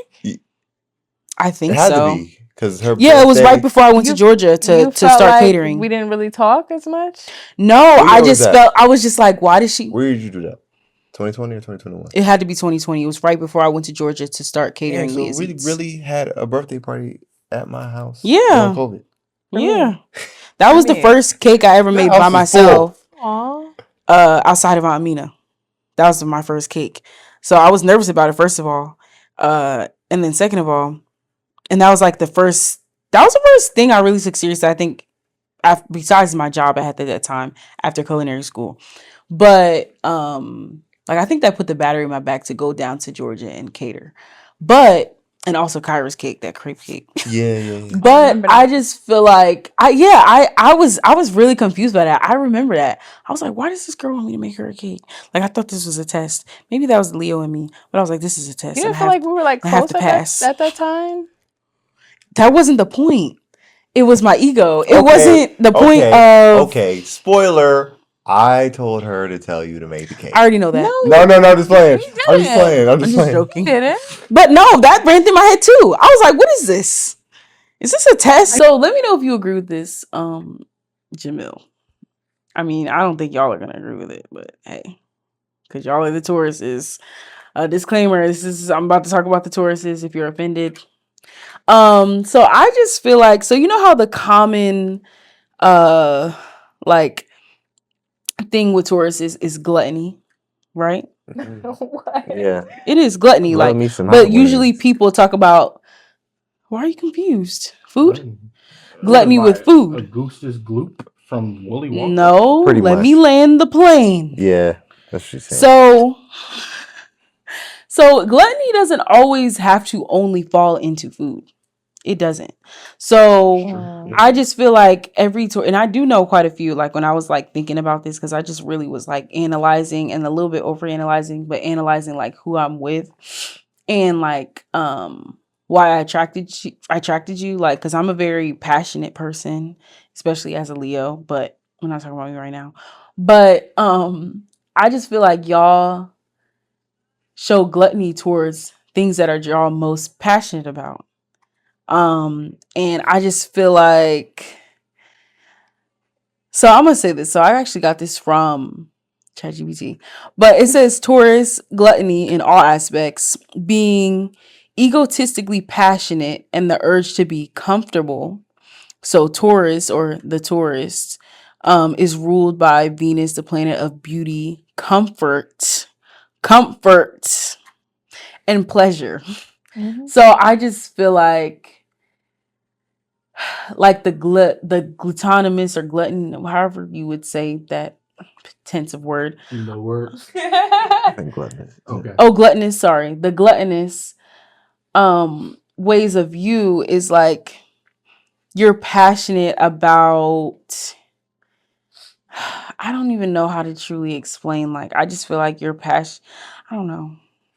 I think it had so. To be, cause her it was right before I went to Georgia to start like catering. We didn't really talk as much? No, I just felt, I was just like, why did she? Where did you do that? 2020 or 2021? It had to be 2020. It was right before I went to Georgia to start catering. So we really had a birthday party at my house. Yeah. COVID. Yeah. That was the first cake I ever made by myself. Outside of Aunt Mina. That was my first cake. So I was nervous about it, first of all. And then second of all, and that was like the first thing I really took seriously, I think, besides my job I had at that time after culinary school. But like I think that put the battery in my back to go down to Georgia and cater. But and also Kyra's cake, that crepe cake. Yeah. But I just feel like I was really confused by that. I remember that. I was like, why does this girl want me to make her a cake? Like I thought this was a test. Maybe that was Leo in me, but I was like, this is a test. You didn't feel like we were like close at that time? That wasn't the point. It was my ego. It wasn't the point of. Okay, spoiler. I told her to tell you to make the cake. I already know that. No, I'm just playing. I'm just playing. Joking. But no, that ran through my head too. I was like, what is this? Is this a test? So let me know if you agree with this, Jamil. I mean, I don't think y'all are gonna agree with it, but hey, because y'all are the Tauruses. Disclaimer: I'm about to talk about the Tauruses. If you're offended, so I just feel like, so you know how the common, like thing with Taurus is gluttony, right? Yeah, it is gluttony. Love like, but usually people talk about. Why are you confused? Food? Gluttony with food. A Goos's gloop from Willy Wonka? No, let me land the plane. Yeah, that's what she's saying. So gluttony doesn't always have to only fall into food. It doesn't. So I just feel like and I do know quite a few, like when I was like thinking about this, because I just really was like analyzing and a little bit over analyzing, but analyzing like who I'm with and like why I attracted you, like, because I'm a very passionate person, especially as a Leo, but we're not talking about me right now. But I just feel like y'all show gluttony towards things that are y'all most passionate about. And I just feel like, so I'm gonna say this. So I actually got this from ChatGPT, but it says Taurus gluttony in all aspects, being egotistically passionate and the urge to be comfortable. So Taurus, or the Taurus, is ruled by Venus, the planet of beauty, comfort, and pleasure. Mm-hmm. So I just feel like the glutamous or glutton, however you would say that tense of word. No words. Gluttonous. Okay. Oh, gluttonous. Sorry, the gluttonous ways of you is like you're passionate about. I don't even know how to truly explain. Like, I just feel like you're passionate. I don't know.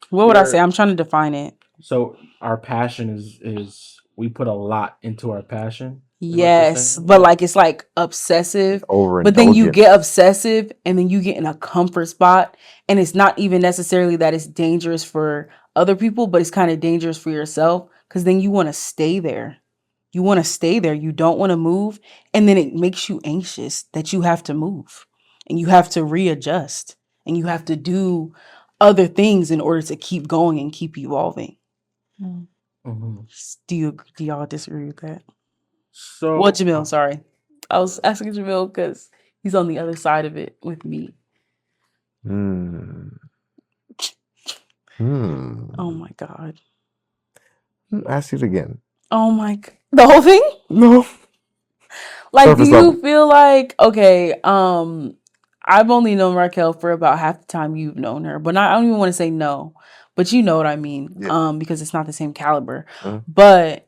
What would I say? I'm trying to define it. So our passion is we put a lot into our passion. Yes, but like it's like obsessive. Overindulgent. But then you get obsessive and then you get in a comfort spot, and it's not even necessarily that it's dangerous for other people, but it's kind of dangerous for yourself because then you want to stay there. You want to stay there. You don't want to move, and then it makes you anxious that you have to move and you have to readjust and you have to do other things in order to keep going and keep evolving. Mm-hmm. Do y'all disagree with that? So, Well, Jamil, sorry. I was asking Jamil because he's on the other side of it with me. Oh my God. Ask it again. Oh my God. The whole thing? No. Like, Surface do you level. feel like, okay, I've only known Raquel for about half the time you've known her, but I don't even want to say no, but you know what I mean, because it's not the same caliber. But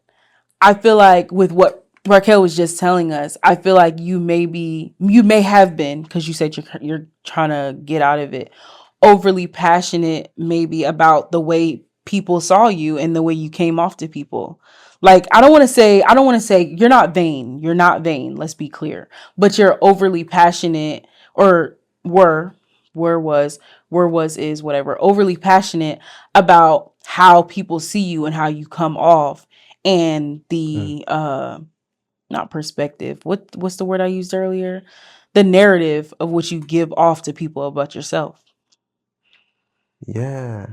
I feel like with what Raquel was just telling us, I feel like you may have been, because you said you're trying to get out of it, overly passionate maybe about the way people saw you and the way you came off to people. Like, I don't want to say you're not vain. You're not vain. Let's be clear. But you're overly passionate, or was is whatever, overly passionate about how people see you and how you come off, and the not perspective. What's the word I used earlier? The narrative of what you give off to people about yourself. Yeah.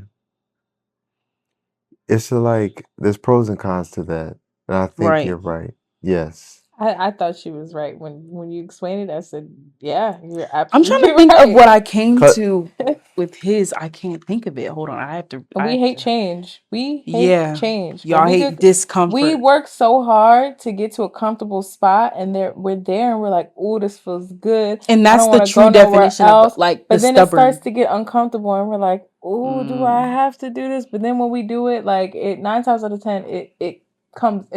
It's like there's pros and cons to that. And I think you're right. Yes. I thought she was right when you explained it. I said, "Yeah, you're absolutely." I'm trying to think of what I came to with his. I can't think of it. Hold on, I have to. We hate change. We hate change. Y'all hate discomfort. We work so hard to get to a comfortable spot, and we're there, and we're like, "Oh, this feels good," and that's the true definition of like. But then it starts to get uncomfortable, and we're like, "Oh, do I have to do this?" But then when we do it, like 9 times out of 10, it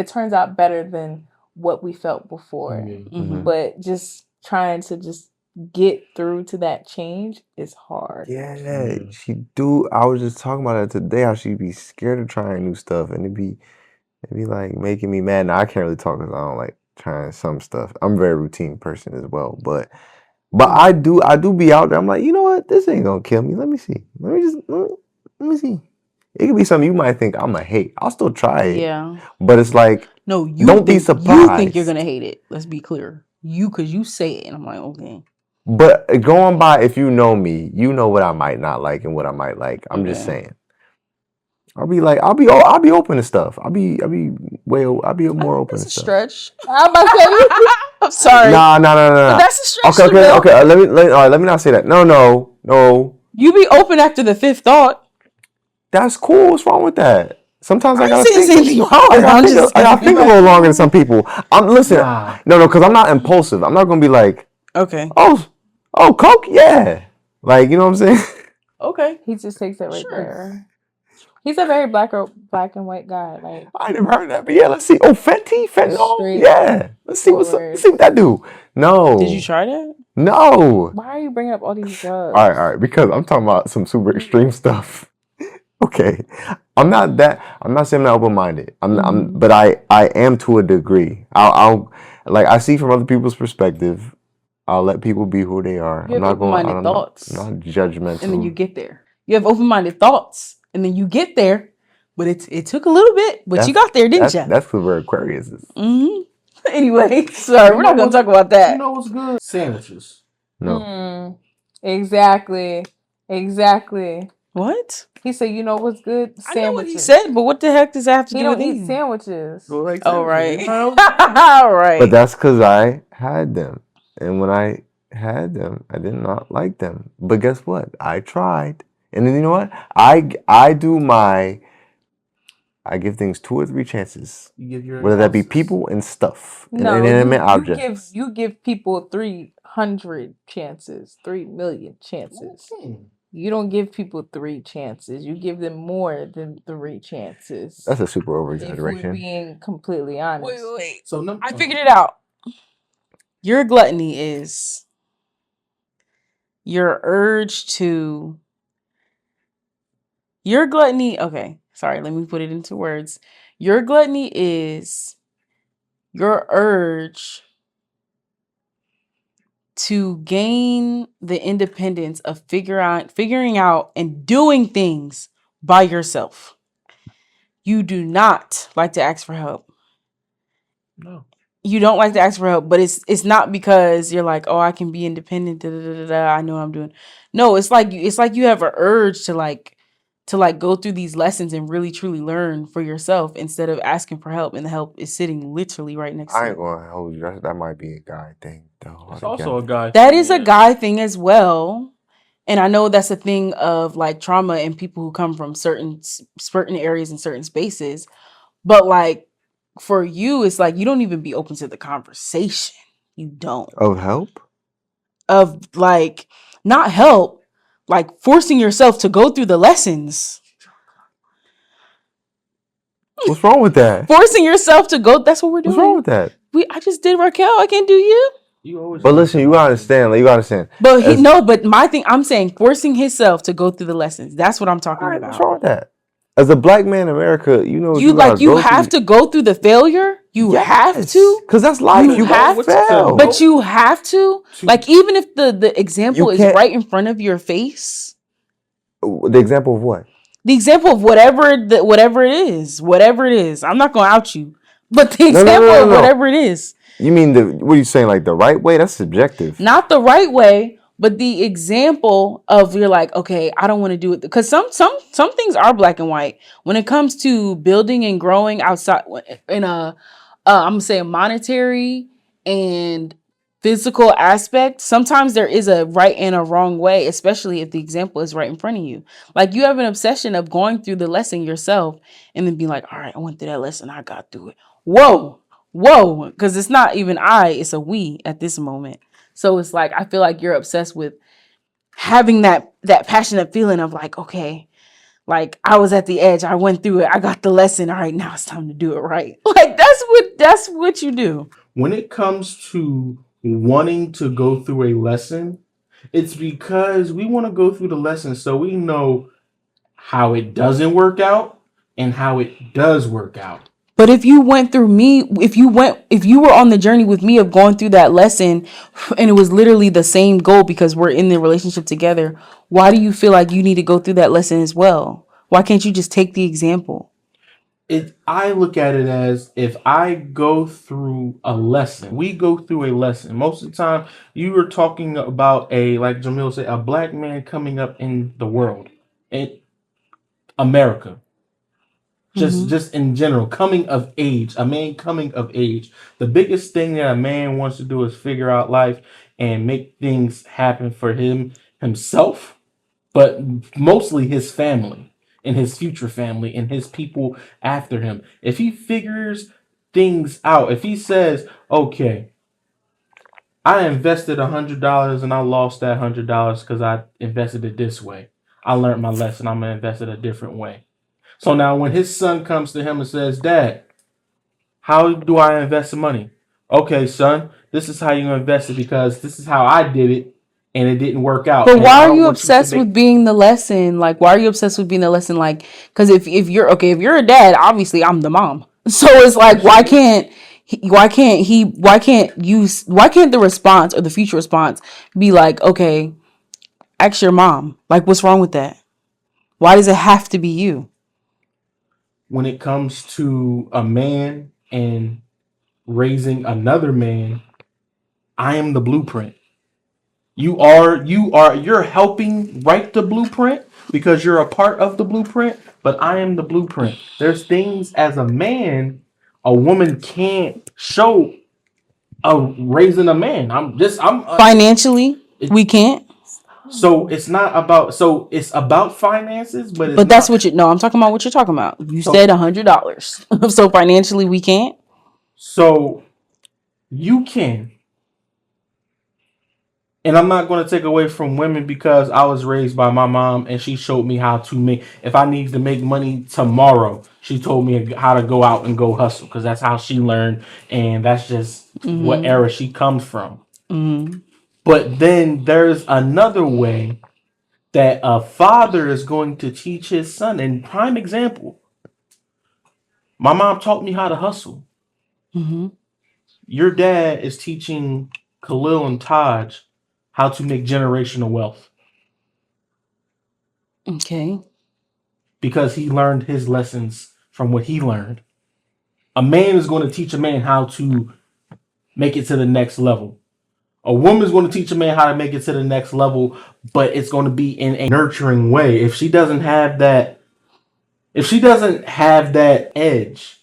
turns out better than what we felt before. But just trying to just get through to that change is hard. Yeah, she do. I was just talking about it today, how she'd be scared of trying new stuff, and it'd be like making me mad. Now I can't really talk because I don't like trying some stuff. I'm a very routine person as well, but I do be out there. I'm like, you know what? This ain't gonna kill me. Let me see. Let me see. It could be something you might think I'm gonna hate. I'll still try it. Yeah. But it's like, no, you don't be surprised. You think you're gonna hate it. Let's be clear. Because you say it, and I'm like, okay. But going by, if you know me, you know what I might not like and what I might like. I'm just saying. I'll be open to stuff. I'll be more open to stuff. Stretch. I'm about to say. I'm sorry. Nah. But that's a stretch. Okay. Let me not say that. No. You be open after the fifth thought. That's cool. What's wrong with that? Sometimes I gotta think. I gotta think a little longer than some people. No, because I'm not impulsive. I'm not gonna be like, okay. Oh, Coke, yeah. Like, you know what I'm saying? Okay. He just takes it right there. He's a very black and white guy. Like, I never heard that, but yeah, let's see. Oh, fentanyl, yeah. Let's see what that do. No. Did you try that? No. Why are you bringing up all these drugs? All right, because I'm talking about some super extreme stuff. Okay, I'm not saying I'm not open-minded. But I am to a degree. I'll like, I see from other people's perspective. I'll let people be who they are. You have open-minded thoughts. I'm not judgmental. And then you get there. You have open-minded thoughts, and then you get there. But it took a little bit, but you got there, didn't you? That's because we're Aquarius. Anyway, sorry, we're not going to talk about that. You know what's good? Sandwiches. No. Exactly. What? He said, you know what's good? Sandwiches. I know what he said, but what the heck does that have to do with eat sandwiches? Oh, right. All right. But that's because I had them. And when I had them, I did not like them. But guess what? I tried. And then you know what? I give things 2 or 3 chances. Whether that be people and stuff. No, and inanimate objects. You give people 300 chances, 3 million chances. You don't give people 3 chances. You give them more than 3 chances. That's a super over-exaggeration. If we're being completely honest. Wait. So I figured it out. Your gluttony is your urge to... Your gluttony... Okay, sorry, let me put it into words. Your gluttony is your urge to gain the independence of figuring out and doing things by yourself. You do not like to ask for help. No. You don't like to ask for help, but it's not because you're like, oh, I can be independent. I know what I'm doing. No, it's like you have an urge to go through these lessons and really truly learn for yourself instead of asking for help, and the help is sitting literally right next to you. I ain't gonna hold you. That might be a guy thing, though. It's also a guy. That is a guy thing as well. And I know that's a thing of like trauma and people who come from certain areas and certain spaces. But like for you, it's like you don't even be open to the conversation. You don't. Of help? Of like not help, like forcing yourself to go through the lessons. What's wrong with that? Forcing yourself to go. That's what we're doing. What's wrong with that? I just did Raquel. I can't do you. But listen, you gotta understand. Like, you gotta understand. But but my thing, I'm saying forcing himself to go through the lessons. That's what I'm talking about. What's wrong with that? As a black man in America, you know you have to go through the failure. You have to, because that's life. You have to, but you have to. Like even if the example is right in front of your face. The example of what? The example of whatever it is. I'm not gonna out you, but the example of whatever it is. You mean what are you saying? Like the right way? That's subjective. Not the right way, but the example of you're like, okay, I don't want to do it because some things are black and white when it comes to building and growing outside in I'm gonna say a monetary and physical aspect. Sometimes there is a right and a wrong way, especially if the example is right in front of you. Like you have an obsession of going through the lesson yourself and then be like, all right, I went through that lesson, I got through it. Whoa, because it's not even it's a we at this moment. So it's like I feel like you're obsessed with having that passionate feeling of like, okay, like I was at the edge, I went through it, I got the lesson. All right, now it's time to do it right. Like that's what you do. When it comes to wanting to go through a lesson, it's because we want to go through the lesson so we know how it doesn't work out and how it does work out. But if you went through me, if you were on the journey with me of going through that lesson and it was literally the same goal because we're in the relationship together, why do you feel like you need to go through that lesson as well? Why can't you just take the example? I look at it as if I go through a lesson, we go through a lesson. Most of the time, you were talking about like Jamil said, a black man coming up in the world, in America. Just in general, coming of age, a man coming of age. The biggest thing that a man wants to do is figure out life and make things happen for himself, but mostly his family and his future family and his people after him. If he figures things out, if he says, okay, I invested $100 and I lost that $100 because I invested it this way. I learned my lesson. I'm going to invest it a different way. So now when his son comes to him and says, Dad, how do I invest the money? Okay, son, this is how you invest it because this is how I did it and it didn't work out. But why are you obsessed with being the lesson? Like, why are you obsessed with being the lesson? Like, because if you're a dad, obviously I'm the mom. So it's like, why can't the response or the future response be like, okay, ask your mom. Like, what's wrong with that? Why does it have to be you? When it comes to a man and raising another man, I am the blueprint. You're helping write the blueprint because you're a part of the blueprint, but I am the blueprint. There's things as a man, a woman can't show raising a man. Financially, we can't. So it's about finances, but that's what I'm talking about what you're talking about. You said $100. So financially we can't. So you can. And I'm not going to take away from women because I was raised by my mom and she showed me how to make, if I need to make money tomorrow, she told me how to go out and go hustle because that's how she learned. And that's just what era she comes from. Mm-hmm. But then there's another way that a father is going to teach his son. And prime example, my mom taught me how to hustle. Mm-hmm. your dad is teaching Khalil and Taj how to make generational wealth. Okay. Because he learned his lessons from what he learned. A man is going to teach a man how to make it to the next level. A woman is going to teach a man how to make it to the next level, but it's going to be in a nurturing way. If she doesn't have that edge,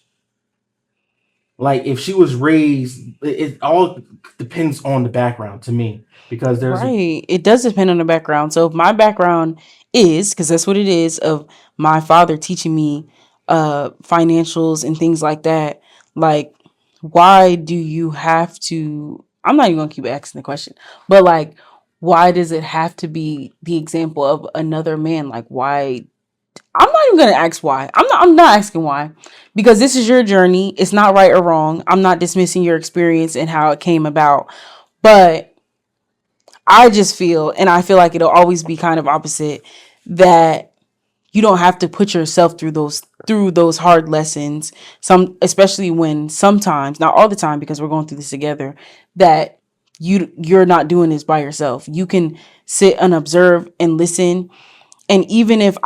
like if she was raised, it all depends on the background to me. Because it does depend on the background. So if my background is, because that's what it is, of my father teaching me financials and things like that, like, why do you have to, I'm not even gonna keep asking the question, but like, why does it have to be the example of another man? Like, why? I'm not even gonna ask why. I'm not asking why, because this is your journey. It's not right or wrong. I'm not dismissing your experience and how it came about, but I just feel, and I feel like it'll always be kind of opposite, that you don't have to put yourself through those hard lessons. Especially when sometimes, not all the time, because we're going through this together, that you're not doing this by yourself. You can sit and observe and listen. And even if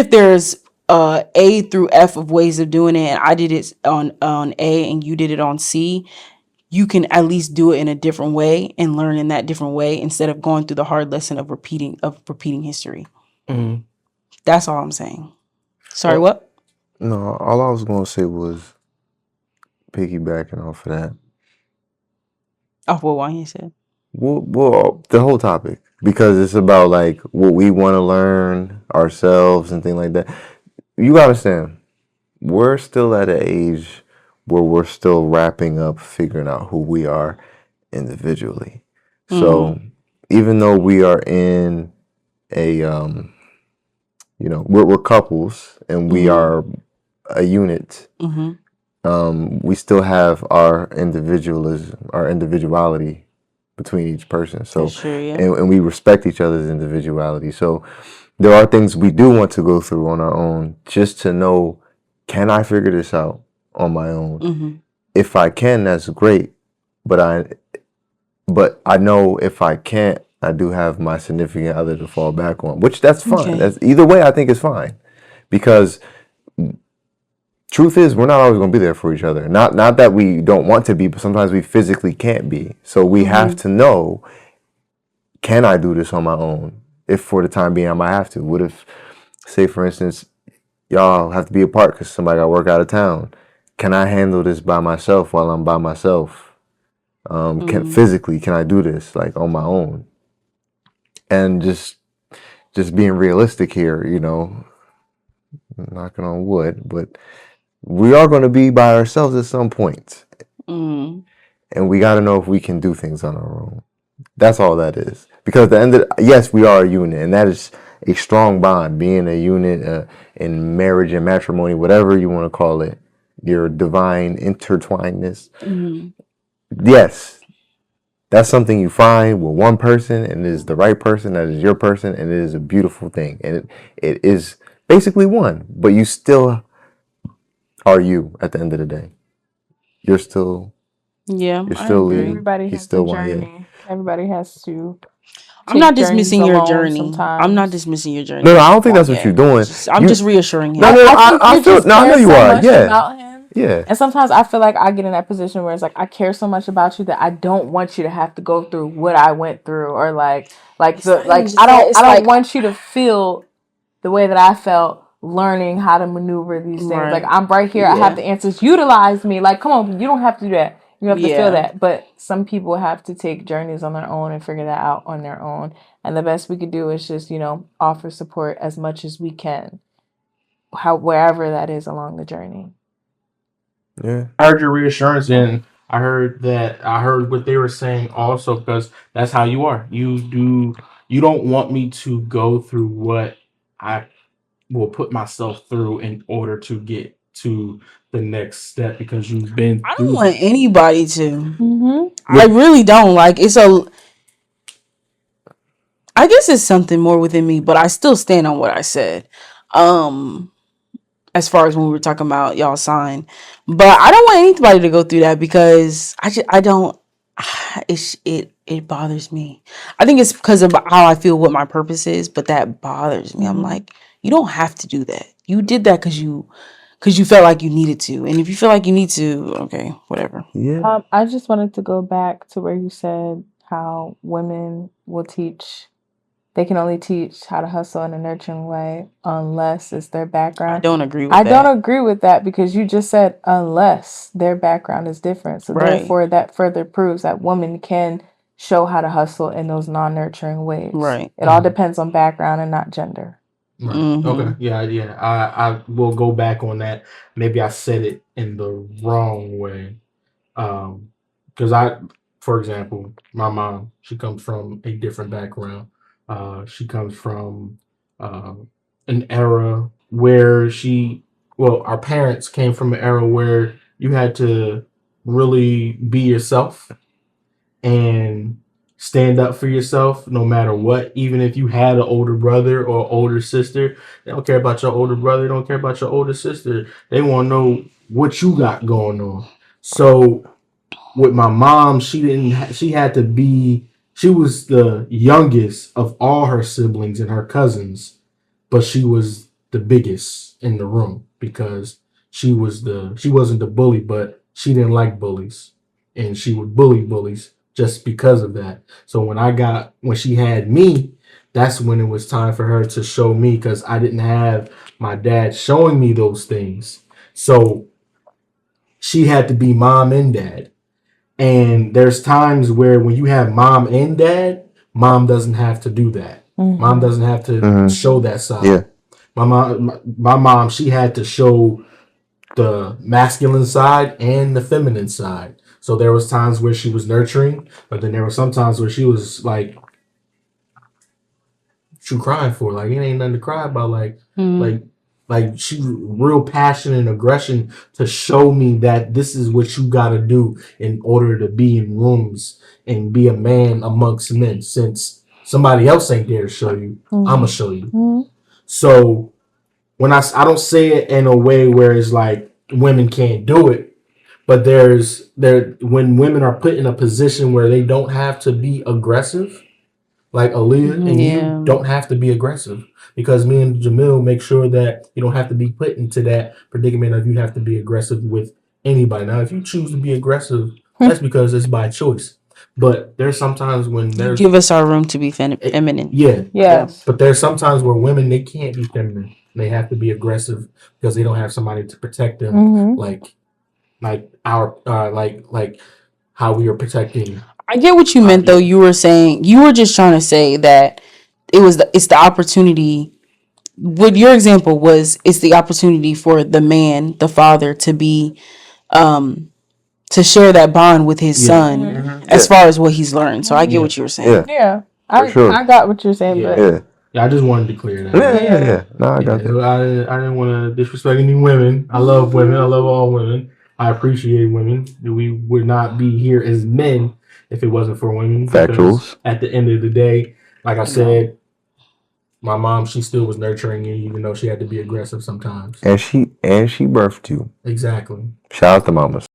there's A through F of ways of doing it, and I did it on A and you did it on C, you can at least do it in a different way and learn in that different way instead of going through the hard lesson of repeating history. Mm-hmm. That's all I'm saying. Sorry, what? No, all I was going to say was piggybacking off of that. Off what Wanye said. Well, the whole topic, because it's about like what we want to learn ourselves and things like that. You gotta understand, we're still at an age where we're still wrapping up, figuring out who we are individually. So even though we are in a, we're couples and we are a unit, we still have our individualism, our individuality between each person. So, and we respect each other's individuality. So there are things we do want to go through on our own just to know, can I figure this out on my own? If I can, that's great. But I know if I can't, I do have my significant other to fall back on, which that's fine. That's either way, I think it's fine, because truth is, we're not always going to be there for each other. Not that we don't want to be, but sometimes we physically can't be. So we have to know, can I do this on my own? If for the time being I might have to. What if, say for instance, y'all have to be apart because somebody got to work out of town? Can I handle this by myself while I'm by myself? Can I do this like on my own? And just being realistic here, knocking on wood, but we are going to be by ourselves at some point. And we got to know if we can do things on our own. That's all that is. Because yes, we are a unit, and that is a strong bond. Being a unit in marriage and matrimony, whatever you want to call it, your divine intertwinedness. Yes, that's something you find with one person, and it is the right person, that is your person, and it is a beautiful thing. And it is basically one, but you still are you at the end of the day. You're still Lee. Everybody has a journey. Everybody has to. I'm not dismissing your journey. I'm not dismissing your journey. No, I don't think that's what you're doing. I'm just reassuring him. I know you are. Yeah. About him. Yeah. And sometimes I feel like I get in that position where it's like, I care so much about you that I don't want you to have to go through what I went through, or I don't want you to feel the way that I felt learning how to maneuver these things. Like, I'm right here. I have the answers. Utilize me. Like, come on, you don't have to do that. You have to feel that. But some people have to take journeys on their own and figure that out on their own. And the best we could do is just, offer support as much as we can, wherever that is along the journey. Yeah. I heard your reassurance, and I heard what they were saying also, because that's how you are. You don't want me to go through what I will put myself through in order to get to the next step, because you've been through. I don't want anybody to. I really don't. Like, I guess it's something more within me, but I still stand on what I said. as far as when we were talking about y'all sign. But I don't want anybody to go through that because I don't. It bothers me. I think it's because of how I feel what my purpose is, but that bothers me. I'm like, you don't have to do that. You did that because you felt like you needed to, and if you feel like you need to, okay, whatever. Yeah. I just wanted to go back to where you said how women will teach. They can only teach how to hustle in a nurturing way unless it's their background. I don't agree with I that. don't agree with that because you just said unless their background is different. So therefore that further proves that women can show how to hustle in those non-nurturing ways. Right. It all depends on background and not gender. Right. Okay. Yeah. I will go back on that. Maybe I said it in the wrong way. Because for example, my mom, she comes from a different background. She comes from an era where our parents came from an era where you had to really be yourself and stand up for yourself no matter what. Even if you had an older brother or older sister, they don't care about your older brother, they don't care about your older sister. They want to know what you got going on. So with my mom, she was the youngest of all her siblings and her cousins, but she was the biggest in the room because she wasn't the bully, but she didn't like bullies, and she would bully bullies just because of that. So when she had me, that's when it was time for her to show me, because I didn't have my dad showing me those things. So she had to be mom and dad. And there's times where when you have mom and dad, mom doesn't have to do that. Mom doesn't have to show that side. Yeah. My mom, she had to show the masculine side and the feminine side. So there was times where she was nurturing, but then there were some times where she was like, "What you crying for? Like, it ain't nothing to cry about." Like she real passion and aggression to show me that this is what you got to do in order to be in rooms and be a man amongst men. Since somebody else ain't there to show you, I'm gonna show you. So when I don't say it in a way where it's like women can't do it, but when women are put in a position where they don't have to be aggressive, like Aaliyah and you don't have to be aggressive, because me and Jamil make sure that you don't have to be put into that predicament of you have to be aggressive with anybody. Now, if you choose to be aggressive, that's because it's by choice. But there's sometimes when you give us our room to be feminine. Yeah. But there's sometimes where women, they can't be feminine. They have to be aggressive because they don't have somebody to protect them, like our like how we are protecting. I get what you meant though. You were just trying to say that it's the opportunity. What your example was, it's the opportunity for the man, the father, to be to share that bond with his son as far as what he's learned. So I get what you were saying. Yeah. I got what you're saying, but I just wanted to clear that. Yeah. No, I got that. I didn't want to disrespect any women. I love women. I love all women. I appreciate women. We would not be here as men if it wasn't for women. Factuals. At the end of the day, like I said, my mom, she still was nurturing me, even though she had to be aggressive sometimes. And she birthed you. Exactly. Shout out to mamas.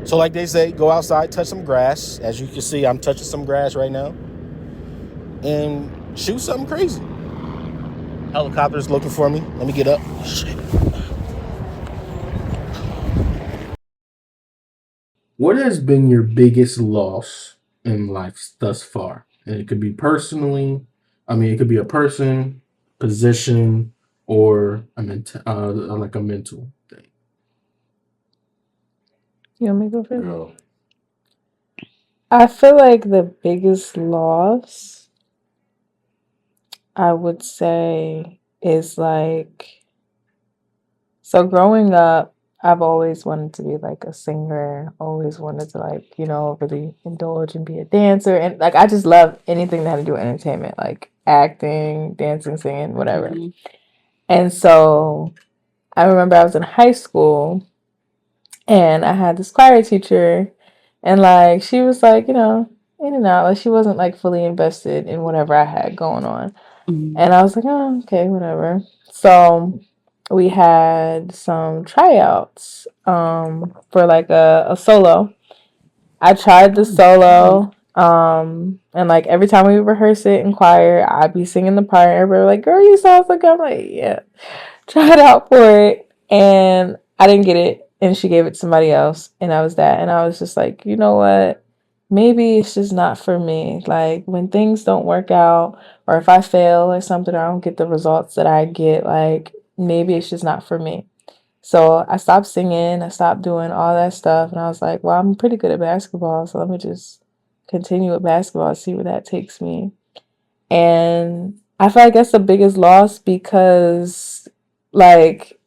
So like they say, go outside, touch some grass. As you can see, I'm touching some grass right now. And shoot something crazy. Helicopter's looking for me. Let me get up. Shit. What has been your biggest loss in life thus far? And it could be personally. It could be a person, position, or like a mental thing. You want me to go first? No. I feel like the biggest loss, I would say, is so growing up, I've always wanted to be like a singer, always wanted to really indulge and be a dancer. And I just love anything that had to do with entertainment, like acting, dancing, singing, whatever. Mm-hmm. And so I remember I was in high school and I had this choir teacher, and she was in and out. She wasn't fully invested in whatever I had going on. And I was like, oh, okay, whatever. So we had some tryouts for like a solo. I tried the solo. And like every time we rehearse it in choir, I'd be singing the part. Everybody was like, girl, you sound so good. I'm like, yeah. Tried out for it. And I didn't get it. And she gave it to somebody else. And that was that. And I was just like, you know what? Maybe it's just not for me. Like when things don't work out, or if I fail or something, or I don't get the results that I get, like maybe it's just not for me. So I stopped singing, I stopped doing all that stuff, and I was like, well, I'm pretty good at basketball, so let me just continue with basketball and see where that takes me. And I feel like that's the biggest loss because like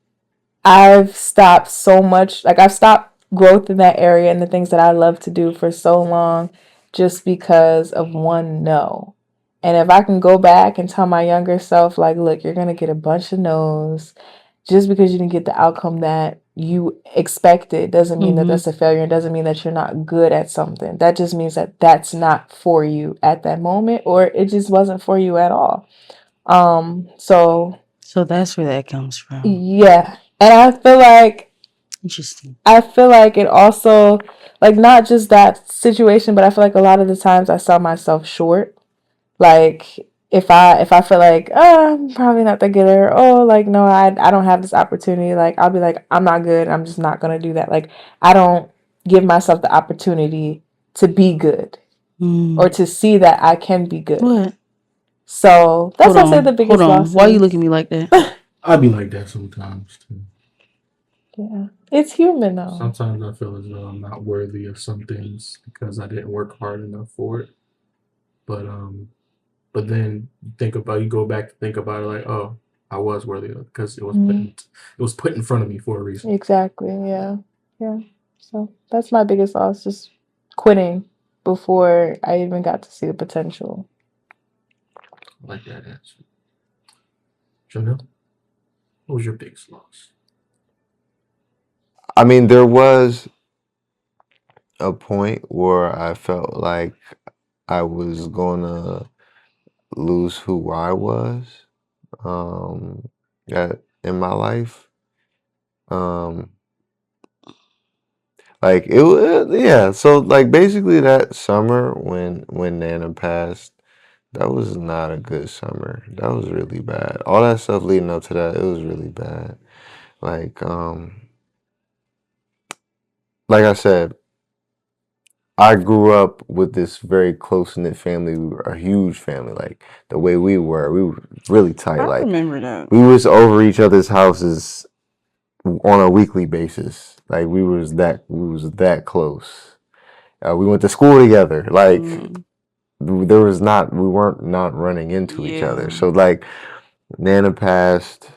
I've stopped so much, like I've stopped growth in that area and the things that I love to do for so long just because of one no. And if I can go back and tell my younger self, like, look, you're going to get a bunch of no's just because you didn't get the outcome that you expected doesn't mean that that's a failure. It doesn't mean that you're not good at something. That just means that that's not for you at that moment, or it just wasn't for you at all. So that's where that comes from. Yeah. And I feel like interesting. I feel like it also, like, not just that situation, but I feel like a lot of the times I sell myself short. Like if I feel like, oh, I'm probably not that good, or oh, like no, I don't have this opportunity, like I'll be like, I'm not good, I'm just not gonna do that. Like I don't give myself the opportunity to be good or to see that I can be good. What? So that's what I say the biggest loss. Why are you looking at me like that? I'd be like that sometimes too. Yeah, it's human though. Sometimes I feel as though I'm not worthy of some things because I didn't work hard enough for it. But then you go back to think about it, like, oh, I was worthy of it because it was put in front of me for a reason. Exactly. Yeah. So that's my biggest loss, just quitting before I even got to see the potential. I like that answer. Janelle, what was your biggest loss? I mean, there was a point where I felt like I was gonna lose who I was in my life. Like it was, yeah. So like basically that summer when Nana passed, that was not a good summer. That was really bad. All that stuff leading up to that, it was really bad. Like I said, I grew up with this very close-knit family. We were a huge family. Like the way we were really tight. I remember that. We was over each other's houses on a weekly basis. Like we was that close. We went to school together. Like we weren't not running into each other. So like Nana passed.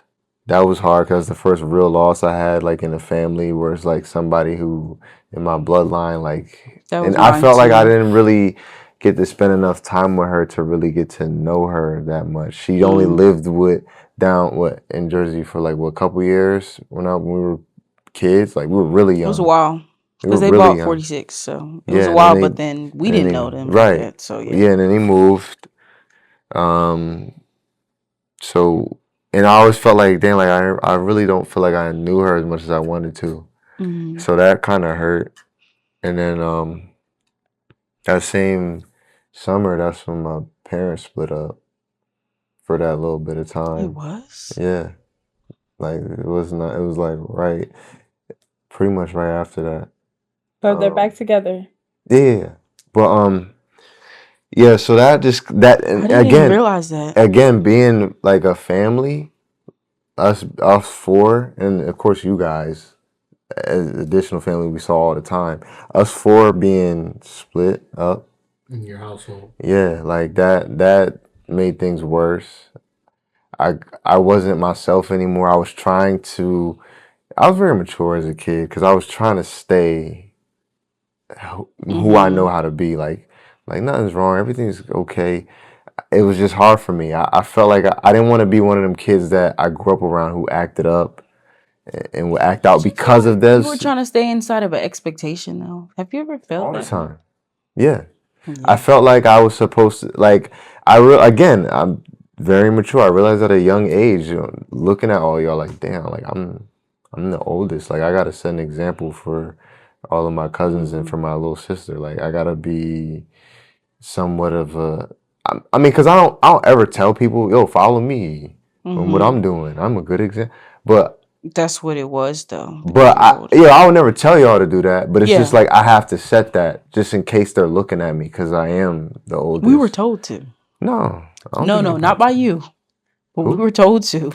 That was hard because the first real loss I had, like in a family, where it's like somebody who in my bloodline, like, and I felt like I didn't really get to spend enough time with her to really get to know her that much. She only lived in Jersey for like a couple years when we were kids. Like we were really young. It was a while because they bought 46, so it was a while. But then we didn't know them, right? Like that, so yeah, and then he moved. So. And I always felt like, damn, like I really don't feel like I knew her as much as I wanted to. So that kind of hurt. And then that same summer, that's when my parents split up for that little bit of time. It was? Yeah. Like it was like pretty much right after that. But they're back together. Yeah. But yeah, so I didn't even realize that. Again, being like a family, us four, and of course you guys, as additional family we saw all the time. Us four being split up in your household. Yeah, like that made things worse. I wasn't myself anymore. I was very mature as a kid because I was trying to stay who I know how to be. Like nothing's wrong. Everything's okay. It was just hard for me. I felt like I didn't want to be one of them kids that I grew up around who acted up and would act out because of this. You were trying to stay inside of an expectation, though. Have you ever felt all that? the time? Yeah. I felt like I was supposed to. Like I'm very mature. I realized at a young age, looking at all y'all like, damn, like I'm the oldest. Like I gotta set an example for all of my cousins and for my little sister. Like I gotta be somewhat of a. I mean, cause I don't ever tell people, yo, follow me on what I'm doing. I'm a good example, but that's what it was though. But I would never tell y'all to do that. But it's just like I have to set that just in case they're looking at me because I am the oldest. We were told to. No, no, not by you. But we were told to.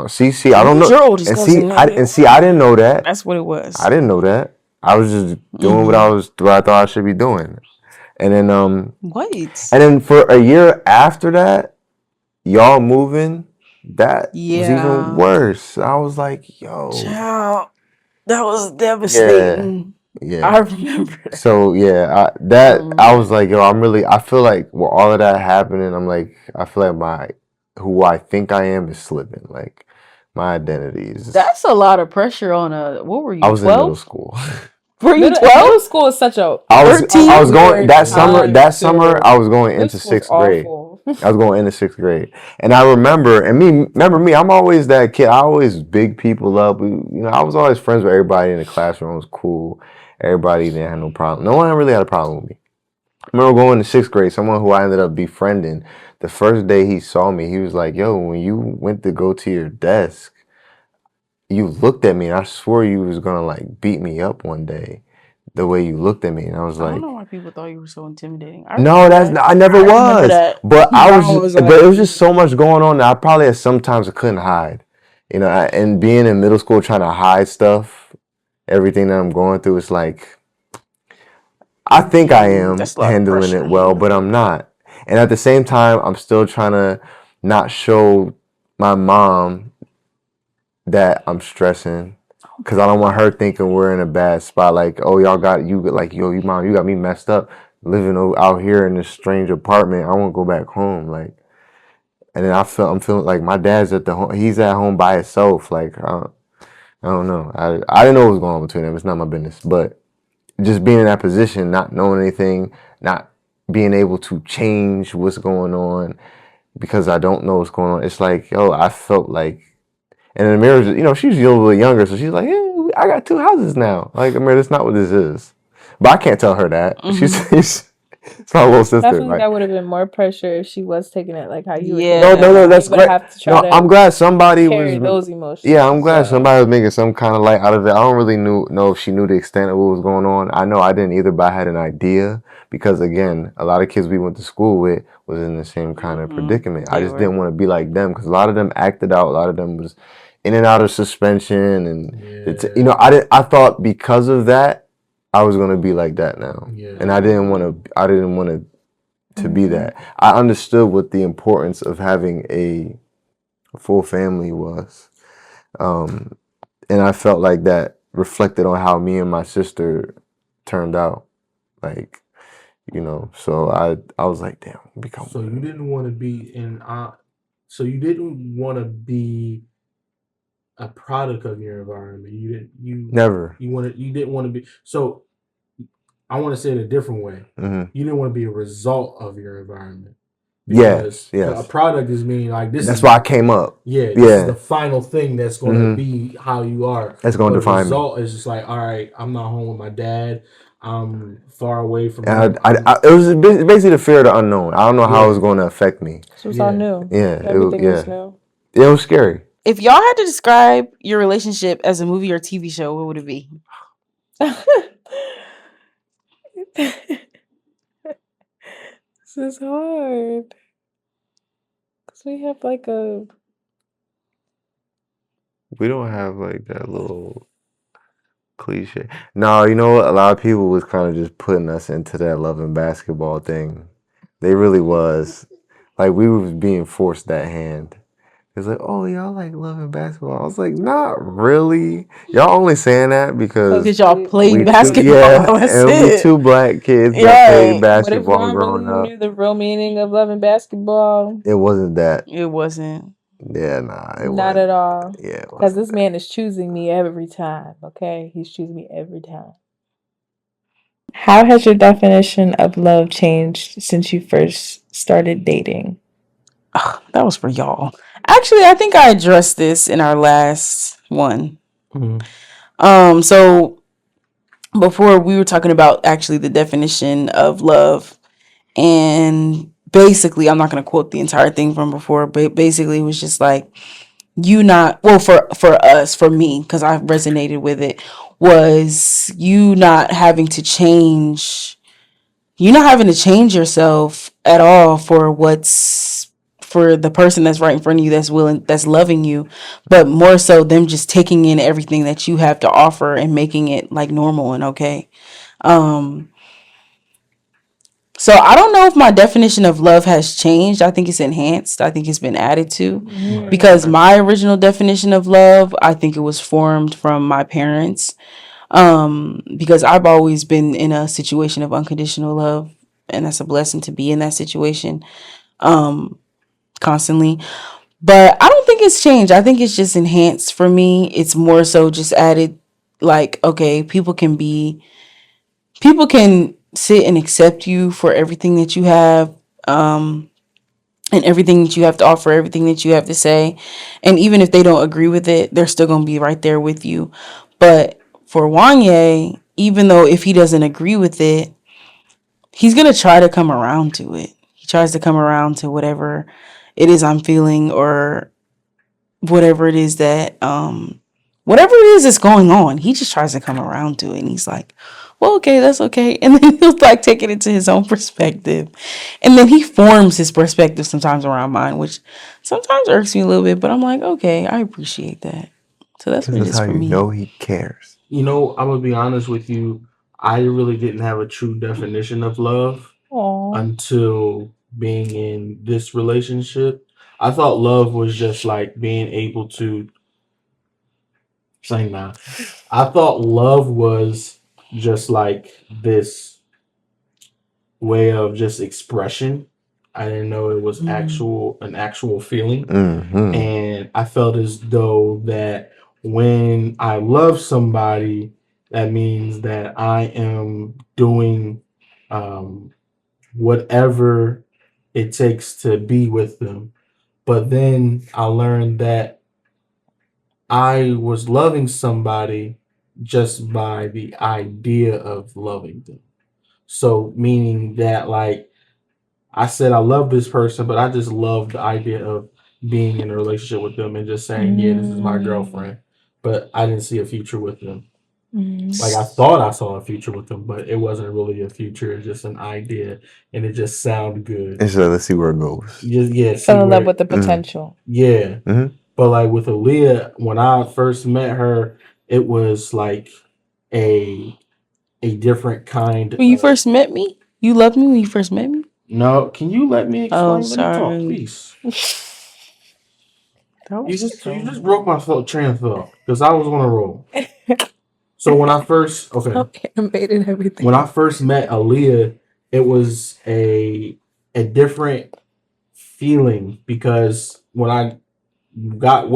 See, I don't know. Your oldest cousin, I didn't know that. That's what it was. I didn't know that. I was just doing what I thought I should be doing, and then wait. And then for a year after that, y'all moving. That was even worse. I was like, yo. Child, that was devastating. Yeah. I remember that. So, I was like, yo, I feel like with all of that happening, I'm like, I feel like who I think I am is slipping. Like, my identity is. That's a lot of pressure on what were you, 12? I was in middle school. Were you 12? Middle school is such a. I was going that summer. I was going into sixth grade. I was going into sixth grade, and I remember me. I'm always that kid. I always big people up. I was always friends with everybody in the classroom. It was cool. Everybody didn't have no problem. No one really had a problem with me. I remember going to sixth grade. Someone who I ended up befriending. The first day he saw me, he was like, "Yo, when you went to go to your desk, you looked at me, and I swore you was gonna like beat me up one day." The way you looked at me, and I was like, I don't know why people thought you were so intimidating. I never was. But but it was just so much going on that I probably sometimes I couldn't hide. And being in middle school trying to hide stuff, everything that I'm going through, it's like I think I am handling it well, but I'm not. And at the same time, I'm still trying to not show my mom that I'm stressing. Because I don't want her thinking we're in a bad spot. Like, oh, y'all got you. Like, yo, you mom, you got me messed up. Living out here in this strange apartment. I want to go back home. Like, and then I'm feeling like my dad's at the home. He's at home by himself. Like, I don't know. I didn't know what was going on between them. It's not my business. But just being in that position, not knowing anything, not being able to change what's going on because I don't know what's going on. It's like, yo, I felt like. And then Amira, she's a little bit younger, so she's like, "Yeah, I got 2 houses now." Like, Amira, that's not what this is. But I can't tell her that. It's my little sister. Definitely, that would have been more pressure if she was taking it like how you. Yeah. No, that's great. I'm glad somebody carry those emotions. Yeah, I'm glad somebody was making some kind of light out of it. I don't really know if she knew the extent of what was going on. I know I didn't either, but I had an idea because again, a lot of kids we went to school with was in the same kind of predicament. I just didn't want to be like them because a lot of them acted out. A lot of them was in and out of suspension, and I thought because of that I was gonna be like that now, and I didn't want to be that. I understood what the importance of having a full family was, and I felt like that reflected on how me and my sister turned out, like. So I was like, damn, become. So you didn't want to be so you didn't want to be a product of your environment. Never. You didn't want to be. So I want to say it a different way. Mm-hmm. You didn't want to be a result of your environment. Yes. A product is meaning like this. That's why I came up. This is the final thing that's going to be how you are. That's going to define me. The result is just like, all right, I'm not home with my dad. I'm far away from. It was basically the fear of the unknown. I don't know how it was going to affect me. So it's all new. Yeah, everything was new. It was scary. If y'all had to describe your relationship as a movie or TV show, what would it be? This is hard. Because we have like a... We don't have like that little cliche. No, you know what? A lot of people was kind of just putting us into that love and basketball thing. They really was. Like we was being forced that hand. It's like, oh, y'all like love and basketball. I was like, not really. Y'all only saying that because y'all played basketball. And we 2 black kids that played basketball growing up. Knew the real meaning of love and basketball. It wasn't that. It wasn't. Yeah, nah. Not at all. Yeah. Because this man is choosing me every time, okay? He's choosing me every time. How has your definition of love changed since you first started dating? that was for y'all. Actually, I think I addressed this in our last one. Mm-hmm. So before we were talking about actually the definition of love, and basically, I'm not going to quote the entire thing from before, but basically it was just like, for me, because I resonated with it, was you not having to change yourself at all for the person that's right in front of you, that's loving you, but more so them just taking in everything that you have to offer and making it like normal and okay. So I don't know if my definition of love has changed. I think it's enhanced. I think it's been added to, because my original definition of love, I think it was formed from my parents. Because I've always been in a situation of unconditional love, and that's a blessing to be in that situation, constantly. But I don't think it's changed. I think it's just enhanced for me. It's more so just added, like, okay, people can sit and accept you for everything that you have, and everything that you have to offer, everything that you have to say. And even if they don't agree with it, they're still going to be right there with you. But for Wanye, even though if he doesn't agree with it, he's going to try to come around to it. He tries to come around to whatever it is I'm feeling, or whatever it is that's going on. He just tries to come around to it. And he's like, well, okay, that's okay. And then he'll like take it into his own perspective. And then he forms his perspective sometimes around mine, which sometimes irks me a little bit, but I'm like, okay, I appreciate that. So that's what it is how for you me. know he cares. I'm gonna be honest with you. I really didn't have a true definition of love until being in this relationship. I thought love was just like being able to say nah. I thought love was just like this way of just expression. I didn't know it was an actual feeling. Mm-hmm. And I felt as though that when I love somebody, that means that I am doing whatever it takes to be with them. But then I learned that I was loving somebody just by the idea of loving them. So meaning that, like, I said I love this person, but I just love the idea of being in a relationship with them and just saying, yeah, this is my girlfriend. But I didn't see a future with them. Like, I thought I saw a future with them, but it wasn't really a future. It's just an idea, and it just sounded good. And so let's see where it goes. Fell in love with the potential. Yeah. But like with Aaliyah, when I first met her, it was like a different kind. When you first met me? You loved me when you first met me? No, can you let me explain? Oh, Let me talk, sorry. please. You just broke my train of thought because I was on a roll. So when I first animated everything. When I first met Aaliyah, it was a different feeling because when I not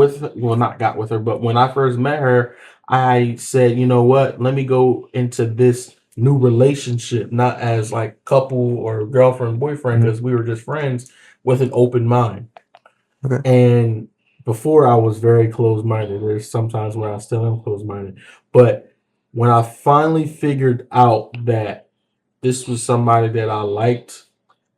got with her, but when I first met her, I said, you know what? Let me go into this new relationship, not as like couple or girlfriend, boyfriend, because we were just friends, with an open mind. Okay. And before I was very closed-minded. There's sometimes where I still am closed-minded. But when I finally figured out that this was somebody that I liked,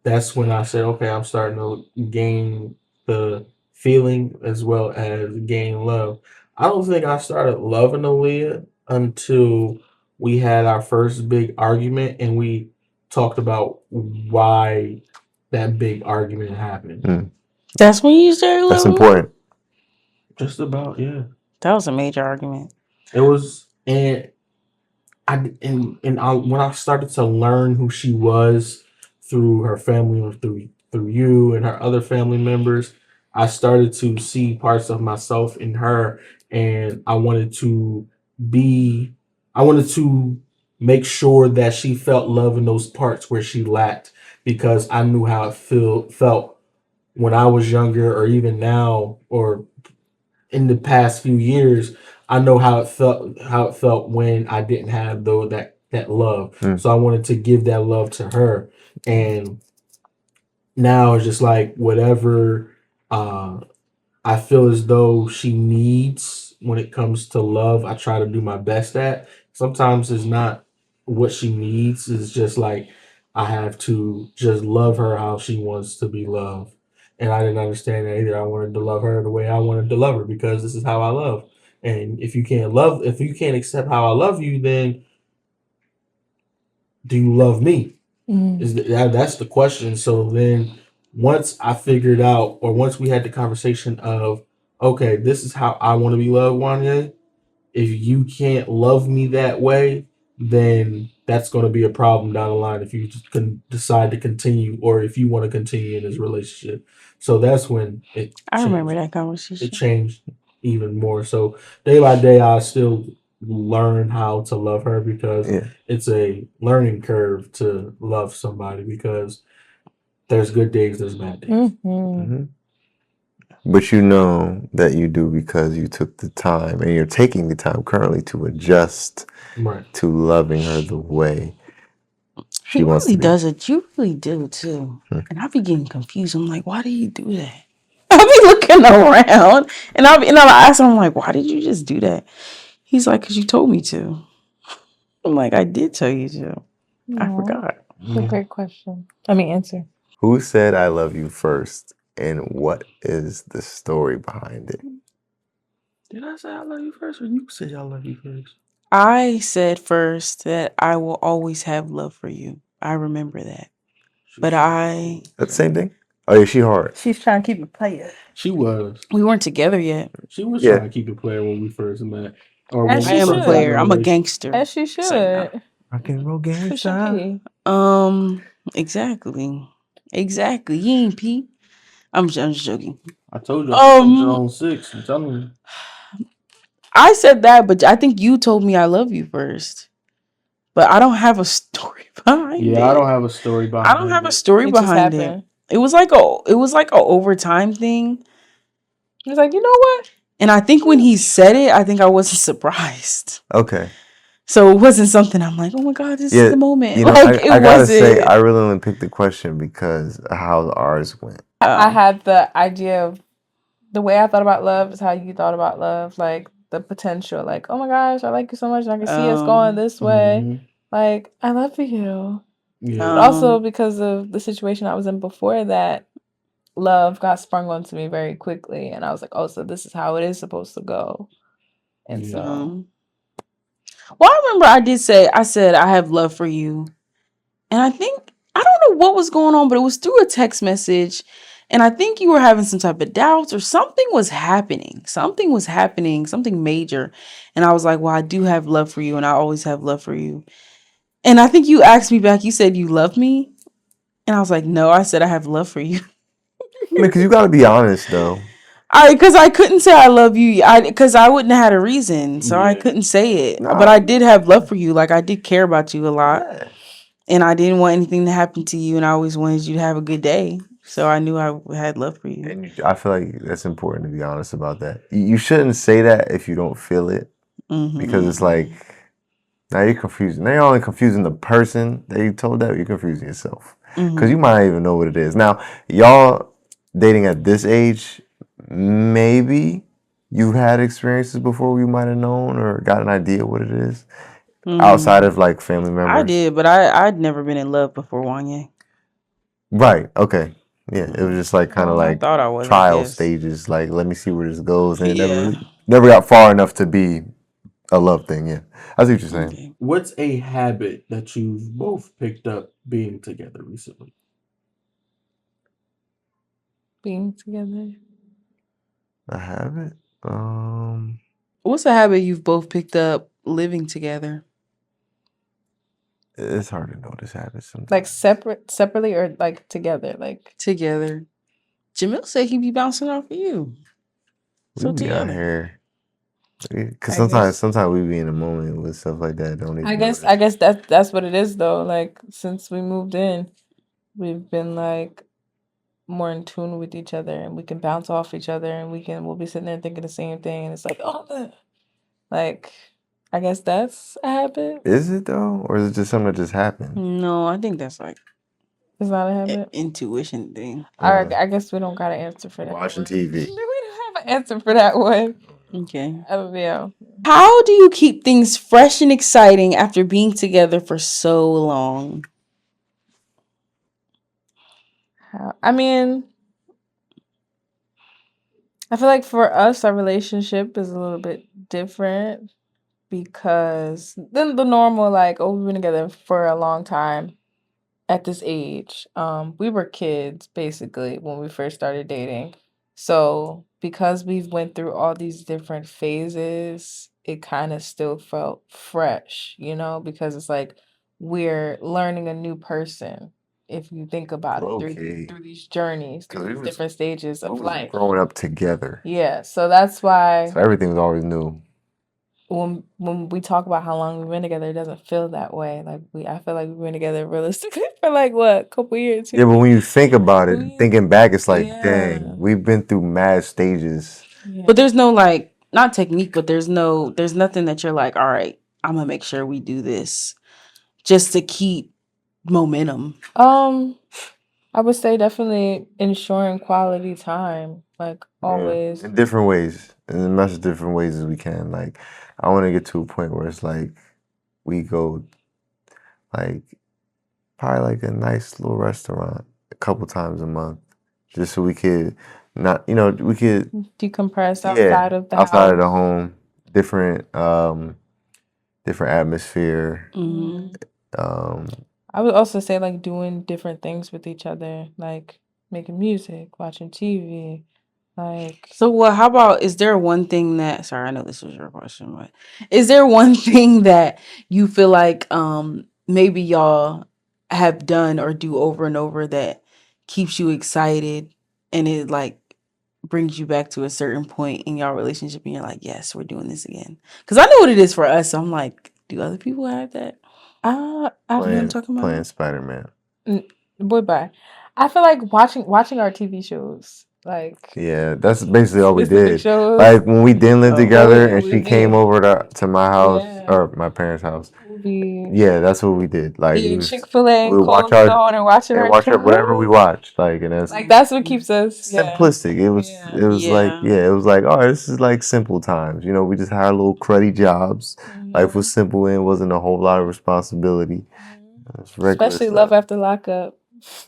that's when I said, okay, I'm starting to gain the feeling as well as gain love. I don't think I started loving Aaliyah until we had our first big argument and we talked about why that big argument happened. That's when you started loving. That's important. Just about, yeah. That was a major argument. It was, and when I started to learn who she was through her family or through you and her other family members, I started to see parts of myself in her, and I wanted to make sure that she felt love in those parts where she lacked, because I knew how it felt when I was younger, or even now, or in the past few years. I know how it felt when I didn't have that love. So I wanted to give that love to her. And now it's just like whatever I feel as though she needs when it comes to love, I try to do my best at. Sometimes it's not what she needs, it's just like I have to just love her how she wants to be loved. And I didn't understand that either. I wanted to love her the way I wanted to love her because this is how I love. And if you can't accept how I love you, then do you love me? That's the question. So then once I figured out, or once we had the conversation of, okay, this is how I want to be loved, Wanya. If you can't love me that way, then that's going to be a problem down the line if you just can decide to continue, or if you want to continue in this relationship. So that's when I remember that it conversation. changed even more. So day by day, I still learn how to love her because it's a learning curve to love somebody because there's good days, there's bad days. But you know that you do because you took the time and you're taking the time currently to adjust to loving her the way she wants really to be. does it. You really do too. And I be getting confused. I'm like, why do you do that? I be looking around and I ask him, I'm like, why did you just do that? He's like, because you told me to. I'm like, I did tell you to. I forgot. That's a great question. Answer. Who said I love you first, and what is the story behind it? Did I say I love you first, or you said I love you first? I said first that I will always have love for you. I remember that. But That's the same thing? Oh, yeah, she hard. She's trying to keep it player. She was. We weren't together yet. She was trying to keep it player when we first met. Or As when I we am a first got in player. I'm a relation. gangster. As she should. Rock and roll Who should gangsta. be? Exactly. You ain't Pete. I'm just joking. I told you I put your own 6. I'm telling you. I said that, but I think you told me I love you first. But I don't have a story behind it. Yeah, I don't have a story behind it. I don't have a story behind it. It was like a overtime thing. He was like, you know what? And I think when he said it, I think I wasn't surprised. Okay. So it wasn't something I'm like, oh my God, this is the moment. You know, like I gotta say, I really only picked the question because of how ours went. I had the idea of the way I thought about love is how you thought about love. Like the potential, like, oh my gosh, I like you so much and I can see us going this way. Like, I love you. Yeah. But also because of the situation I was in before that, love got sprung onto me very quickly. And I was like, oh, so this is how it is supposed to go. And so. Well, I remember I said, I have love for you. And I don't know what was going on, but it was through a text message. And I think you were having some type of doubts or something was happening. Something major. And I was like, well, I do have love for you and I always have love for you. And I think you asked me back, you said you love me? And I was like, no, I said I have love for you. Because you got to be honest, though. Because I couldn't say I love you. Because I wouldn't have had a reason. So I couldn't say it. But I did have love for you. Like, I did care about you a lot. Yeah. And I didn't want anything to happen to you. And I always wanted you to have a good day. So I knew I had love for you. And I feel like that's important to be honest about that. You shouldn't say that if you don't feel it. Because it's like, now you're confusing. Now you're only confusing the person that you told that. You're confusing yourself. Because you might not even know what it is. Now, y'all dating at this age, maybe you've had experiences before you might have known or got an idea what it is. Outside of like family members. I did, but I'd never been in love before Wanye. Right. Okay. Yeah. It was just like kind of like trial stages. Like, let me see where this goes. And it never got far enough to be a love thing. Yeah. I see what you're saying. Okay. What's a habit that you've both picked up being together recently? Being together. A habit? What's a habit you've both picked up living together? It's hard to know this habit sometimes. Like separately or like together? Like together. Jamil said he'd be bouncing off of you. So together. Because sometimes we be in a moment with stuff like that. Don't even. I guess that's what it is though. Like since we moved in, we've been like more in tune with each other, and we can bounce off each other, and we'll be sitting there thinking the same thing, and it's like, oh, like. I guess that's a habit. Is it though, or is it just something that just happened? No, I think that's like It's not a habit. Intuition thing. All right, I guess we don't got an answer for that. Watching TV. We don't have an answer for that one. Okay. Yeah. How do you keep things fresh and exciting after being together for so long? I mean, I feel like for us, our relationship is a little bit different because than the normal, like, oh, we've been together for a long time at this age. We were kids basically when we first started dating. So because we've went through all these different phases, it kind of still felt fresh, because it's like we're learning a new person. If you think about it through these journeys, through these different stages of life, growing up together. Yeah, so that's why So everything was always new. when we talk about how long we've been together, it doesn't feel that way. Like I feel like we've been together realistically for like what, a couple years. Yeah, but when you think about it, Yeah. thinking back, it's like, Yeah. dang, we've been through mad stages. Yeah. But there's no like, not technique, but there's nothing that you're like, all right, I'm gonna make sure we do this just to keep momentum. I would say definitely ensuring quality time, like always. In different ways, in as much different ways as we can. Like, I want to get to a point where it's like we go, like, probably like a nice little restaurant a couple times a month, just so we could not, we could decompress outside of the outside house. of the home, different atmosphere. Mm-hmm. I would also say like doing different things with each other, like making music, watching TV, like. So, well, how about, is there one thing that, sorry, I know this was your question, but is there one thing that you feel like maybe y'all have done or do over and over that keeps you excited and it like brings you back to a certain point in y'all relationship and you're like, yes, we're doing this again? Because I know what it is for us. So I'm like, do other people have that? I'm talking about Playing Spider-Man. Boy, bye. I feel like watching our TV shows. Like, yeah, that's basically all we specific did. shows. Like when we didn't live together and we she came did. over to my house Yeah. or my parents' house. We Yeah, that's what we did. Like eating Chick-fil-A we and watch Cold Stone and watching our watch whatever we watched. Like, and that's like that's what keeps us simplistic. It was it was like, oh, this is like simple times. We just had our little cruddy jobs. Life was simple and wasn't a whole lot of responsibility. Especially Love After Lockup.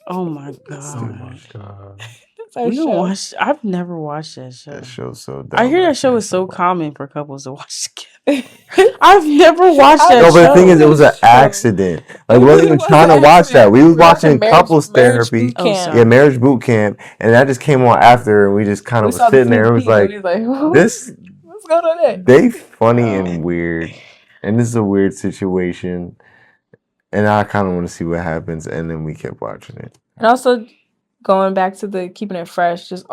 Oh my Oh my god. god. I've never watched that show. That show's so dumb. I hear that show is so common for couples to watch together. I've never watched that No, show. but the thing is, it was an accident. Like, we weren't even trying to watch that. We was watching couples therapy. Yeah, marriage boot camp. And that just came on after, and we just kind of was sitting there. It was like, this, what's going on there? they funny and weird. And this is a weird situation. And I kind of want to see what happens. And then we kept watching it. And also, going back to the keeping it fresh, just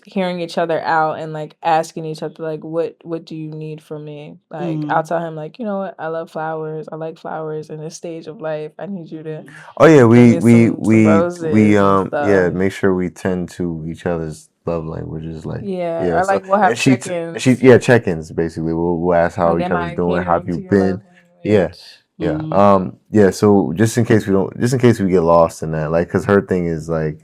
hearing each other out and like asking each other like, what do you need from me? Like, I'll tell him like, you know what, I love flowers. I like flowers in this stage of life. I need you to. Oh yeah, we make sure we tend to each other's love languages. Like, or like we'll have check-ins. Check-ins basically. We'll ask how each other's doing, how have you been? Yeah. So just in case we get lost in that, like, because her thing is like,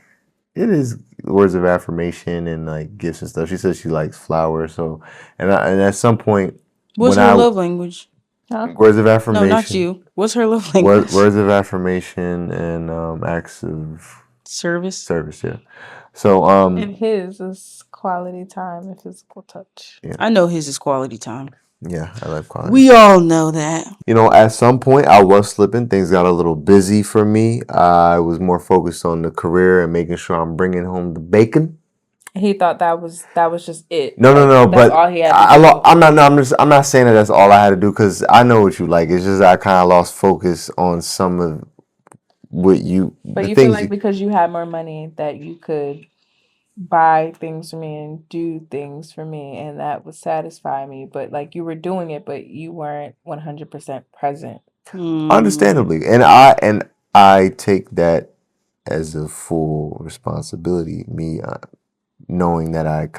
it is words of affirmation and like gifts and stuff. She says she likes flowers. So and at some point, what's her love language? Words of affirmation. No, not you. What's her love language? Words of affirmation and acts of service. Yeah. So and his is quality time and physical touch. Yeah. I know his is quality time. Yeah, I like quality. We all know that. At some point I was slipping. Things got a little busy for me. I was more focused on the career and making sure I'm bringing home the bacon. He thought that was just it. No, that's but all he had to do. I'm not saying that that's all I had to do, because I know what you like. It's just I kind of lost focus on some of what you. But you feel like because you had more money that you could buy things for me and do things for me, and that would satisfy me, but like you were doing it but you weren't 100% present. Understandably, and I take that as a full responsibility, me knowing that I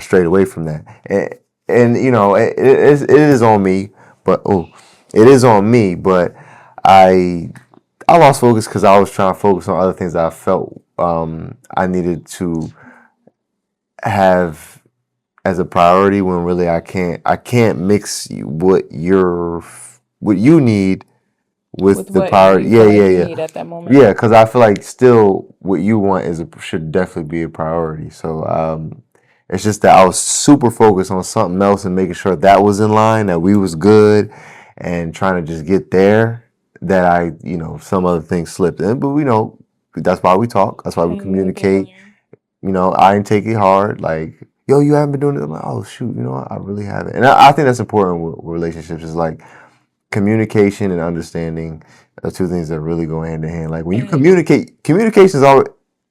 strayed away from that, and it is on me, but I I lost focus because I was trying to focus on other things that I felt I needed to have as a priority when really I can't mix what you need with the what priority. you feel like you Yeah. need at that moment. Yeah, because I feel like still what you want should definitely be a priority. So it's just that I was super focused on something else and making sure that was in line, that we was good, and trying to just get there. That some other things slipped in, but that's why we talk. That's why we communicate. I didn't take it hard. Like, yo, you haven't been doing it. I'm like, oh shoot, I really haven't. And I think that's important with relationships. Is like communication and understanding are two things that really go hand in hand. Like when you communicate, communication is all,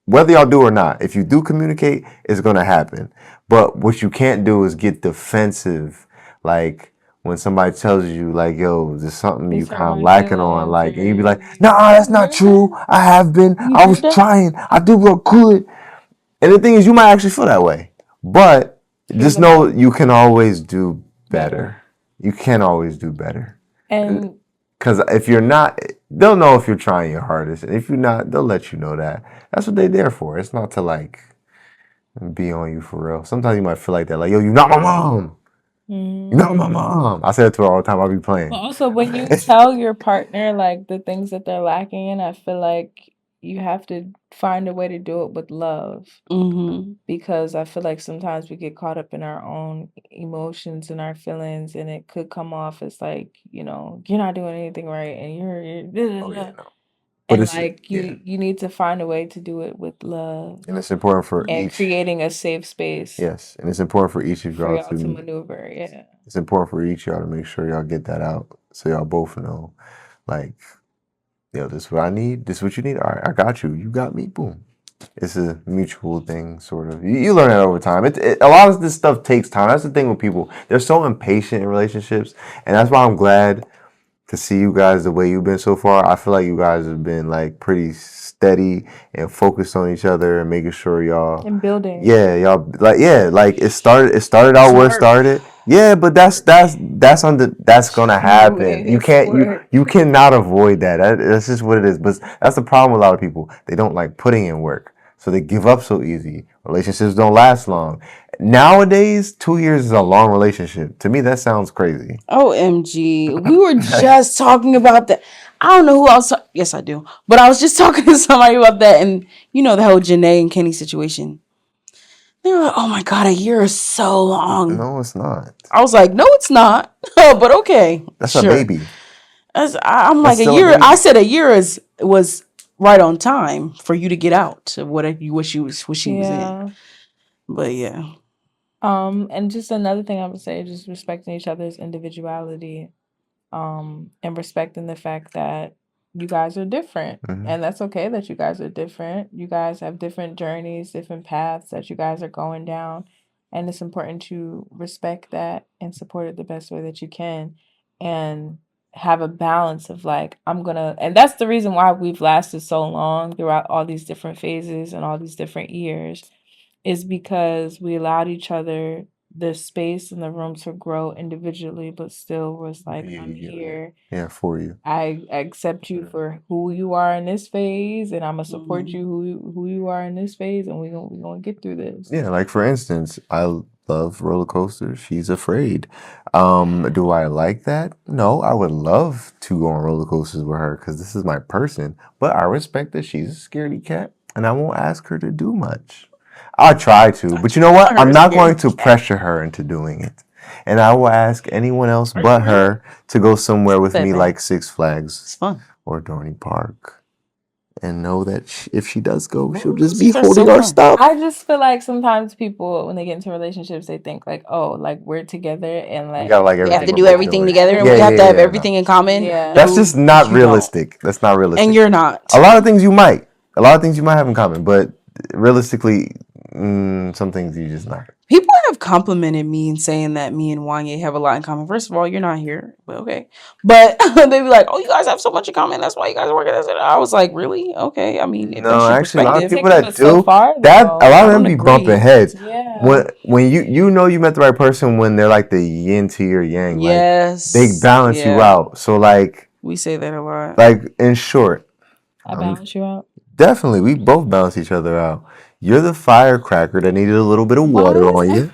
whether y'all do or not. If you do communicate, it's gonna happen. But what you can't do is get defensive. Like when somebody tells you, like, yo, there's something you kind of lacking on, like, and you be like, nah, that's not true. I have been. I was trying. I do real good. And the thing is, you might actually feel that way. But just know you can always do better. You can always do better. And because if you're not, they'll know if you're trying your hardest. And if you're not, they'll let you know that. That's what they're there for. It's not to like be on you for real. Sometimes you might feel like that. Like, yo, you're not my mom. You're not my mom. I say that to her all the time. I'll be playing. But also, when you tell your partner like the things that they're lacking in, I feel like you have to find a way to do it with love. Because I feel like sometimes we get caught up in our own emotions and our feelings, and it could come off as like, you're not doing anything right, and you're But and like you need to find a way to do it with love. And it's important for and creating a safe space. Yes, and it's important for each of for y'all y'all to maneuver. Yeah. It's important for each of y'all to make sure y'all get that out, so y'all both know, like, yo, this is what I need. This is what you need. All right, I got you. You got me. Boom. It's a mutual thing, sort of. You learn that over time. A lot of this stuff takes time. That's the thing with people. They're so impatient in relationships, and that's why I'm glad to see you guys the way you've been so far. I feel like you guys have been like pretty steady and focused on each other and making sure y'all and building. Yeah, y'all like it started out where it started. Yeah, but that's gonna happen. You cannot avoid that. That's just what it is. But that's the problem with a lot of people. They don't like putting in work, so they give up so easy. Relationships don't last long. Nowadays, 2 years is a long relationship. To me, that sounds crazy. OMG. We were just talking about that. I don't know who else. Yes, I do. But I was just talking to somebody about that. And the whole Janae and Kenny situation. They were like, oh my God, a year is so long. No, it's not. I was like, no, it's not. But okay. That's sure. a baby. I'm like, a year. I said a year was right on time for you to get out of what she was in. But yeah. And just another thing I would say, just respecting each other's individuality, and respecting the fact that you guys are different. And that's okay that you guys are different. You guys have different journeys, different paths that you guys are going down. And it's important to respect that and support it the best way that you can. And have a balance of like, and that's the reason why we've lasted so long throughout all these different phases and all these different years, is because we allowed each other the space and the room to grow individually, but still was like, I'm here. Yeah, for you. I accept you for who you are in this phase, and I'm gonna support you who you are in this phase, and we're gonna get through this. Yeah, like for instance, I love roller coasters. She's afraid. Do I like that? No, I would love to go on roller coasters with her because this is my person. But I respect that she's a scaredy cat, and I won't ask her to do much. I'll try to, but you know what? I'm not going to pressure her into doing it. And I will ask anyone else but her to go somewhere with me, like Six Flags or Dorney Park. And know that if she does go, she'll just be holding our stuff. I just feel like sometimes people, when they get into relationships, they think like, oh, like we're together and like we have to do everything together and we have to have everything in common. Yeah. That's just not realistic. That's not realistic. And you're not. A lot of things you might have in common, but realistically, some things you just not. People have complimented me in saying that me and Wanye have a lot in common. First of all, you're not here, but okay. But they be like, "Oh, you guys have so much in common. That's why you guys are working." I was like, "Really? Okay." I mean, no, actually, a lot of people that do that, a lot of them be bumping heads. Yeah. When you met the right person when they're like the yin to your yang. Yes. Like, they balance you out. So like we say that a lot. Like in short, I balance you out. Definitely, we both balance each other out. You're the firecracker that needed a little bit of water on you.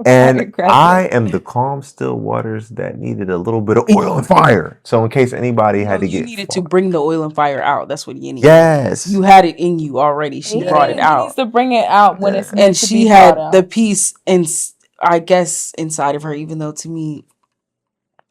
And I am the calm, still waters that needed a little bit of oil and fire. So in case anybody had to You get needed to bring the oil and fire out. That's what you needed. Yes. You had it in you already. She brought it out. He needs to bring it out when it's meant and to she be had brought out. the peace I guess inside of her, even though to me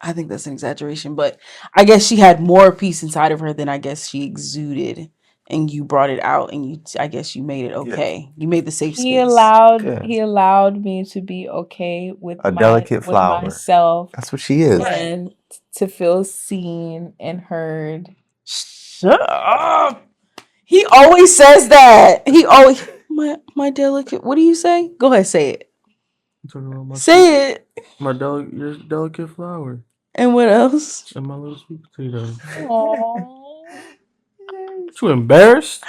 I think that's an exaggeration, but I guess she had more peace inside of her than I guess she exuded, and you brought it out, and I guess you made it okay. You made the safe space. He allowed me to be okay with a delicate flower. with myself. That's what she is. And to feel seen and heard. Shut up. He always says that. He always my delicate. What do you say? Go ahead, say it. Say it. Your delicate flower. And what else? And my little sweet potato. Aww. You embarrassed?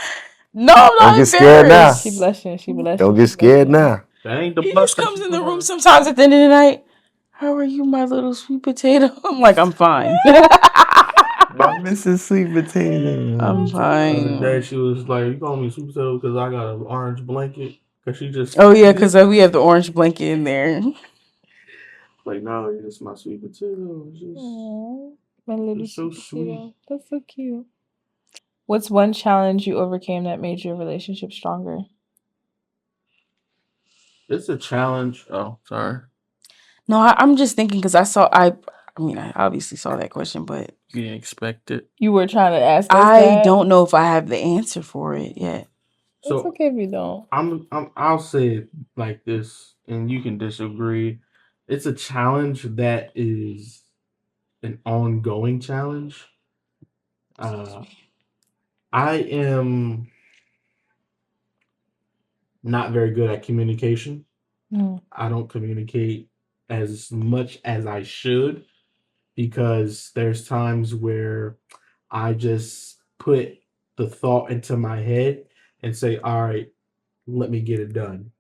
No, I'm not embarrassed. Scared now. She blushing. Don't get scared now. That ain't the He blush. just comes in the room sometimes at the end of the night. How are you, my little sweet potato? I'm like, I'm fine. My Mrs. Sweet Potato. I'm fine. The other day she was like, "You call me sweet potato because I got an orange blanket." Cause she just. Oh yeah, because we have the orange blanket in there. Like, no, you're just my sweet potato. Aww, my little so sweet sweet. potato. That's so cute. What's one challenge you overcame that made your relationship stronger? It's a challenge. Oh, sorry. No, I'm just thinking because I obviously saw that question, but You didn't expect it. You were trying to ask us I that? don't know if I have the answer for it yet. So it's okay if you don't. I'll say it like this, and you can disagree. It's a challenge that is an ongoing challenge. I am not very good at communication. I don't communicate as much as I should because there's times where I just put the thought into my head and say, all right, let me get it done.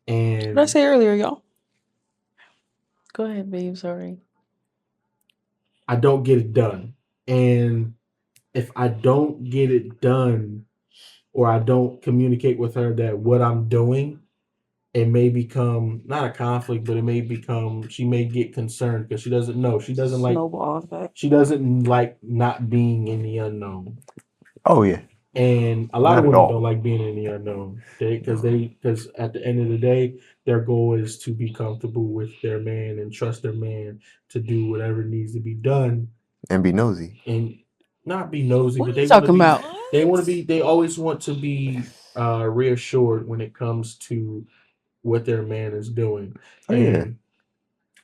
And What did I say earlier, y'all? Go ahead, babe. Sorry. I don't get it done. And if I don't get it done or I don't communicate with her that what I'm doing, it may become not a conflict, but it may become, she may get concerned because she doesn't know. She doesn't like snowball effect. She doesn't like not being in the unknown. Oh yeah. And a lot of women don't like being in the unknown because at the end of the day, their goal is to be comfortable with their man and trust their man to do whatever needs to be done and be nosy and not be nosy. What but are you talking about? They always want to be reassured when it comes to what their man is doing. And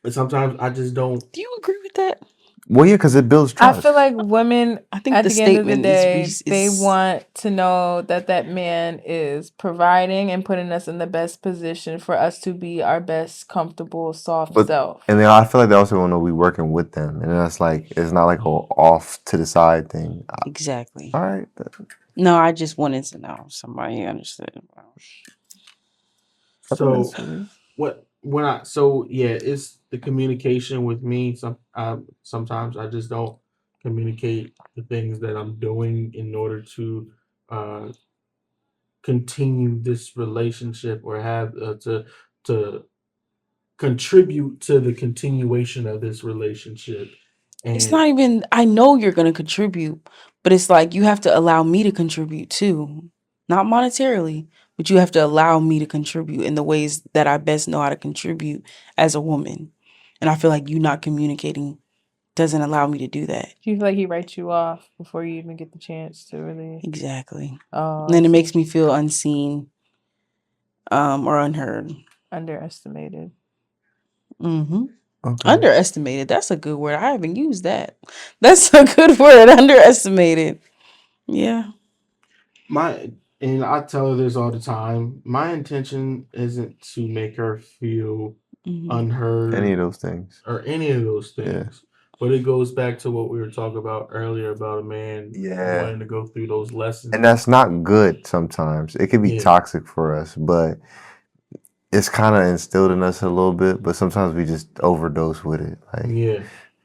sometimes I just don't. Do you agree with that? Well, yeah, because it builds trust. I feel like women, I think at the the end of the statement day, is they want to know that man is providing and putting us in the best position for us to be our best, comfortable, soft self. And then I feel like they also want to be working with them. And that's like, it's not like a off to the side thing. Exactly. All right. No, I just wanted to know if somebody understood. So it's the communication with me. Sometimes I just don't communicate the things that I'm doing in order to continue this relationship or have to contribute to the continuation of this relationship. And it's not even, I know you're going to contribute, but it's like you have to allow me to contribute too. Not monetarily, but you have to allow me to contribute in the ways that I best know how to contribute as a woman. And I feel like you not communicating doesn't allow me to do that. Do you feel like he writes you off before you even get the chance to really? Exactly. Oh, and then it makes me feel unseen or unheard. Underestimated. Mm-hmm. Okay. Underestimated. That's a good word. I haven't used that. That's a good word. Underestimated. Yeah. And I tell her this all the time. My intention isn't to make her feel unheard. Any of those things. Yeah. But it goes back to what we were talking about earlier about a man wanting to go through those lessons. And that's not good sometimes. It can be toxic for us, but it's kind of instilled in us a little bit, but sometimes we just overdose with it.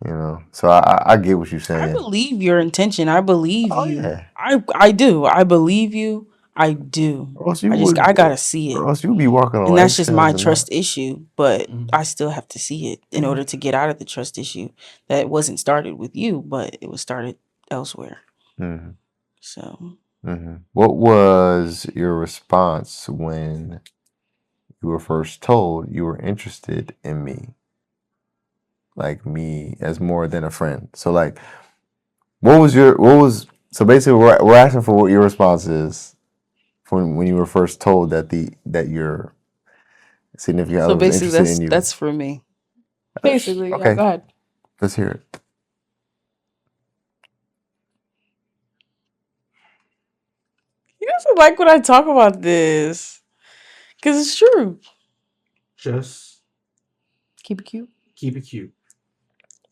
You know, so I get what you're saying. I believe your intention. I believe you. Yeah. I do. I believe you. I do. I gotta see it. Or else you'll be walking on and that's just my eggshells trust issue. But Mhm. I still have to see it in order to get out of the trust issue. That wasn't started with you, but it was started elsewhere. Mm-hmm. So, what was your response when you were first told you were interested in me? Like me as more than a friend. So like, so basically we're asking for what your response is when you were first told that your significant other was basically interested in you. that's for me. Basically, Okay. yeah, go ahead. Let's hear it. He doesn't like when I talk about this. Because it's true. Just Keep it cute. keep it cute.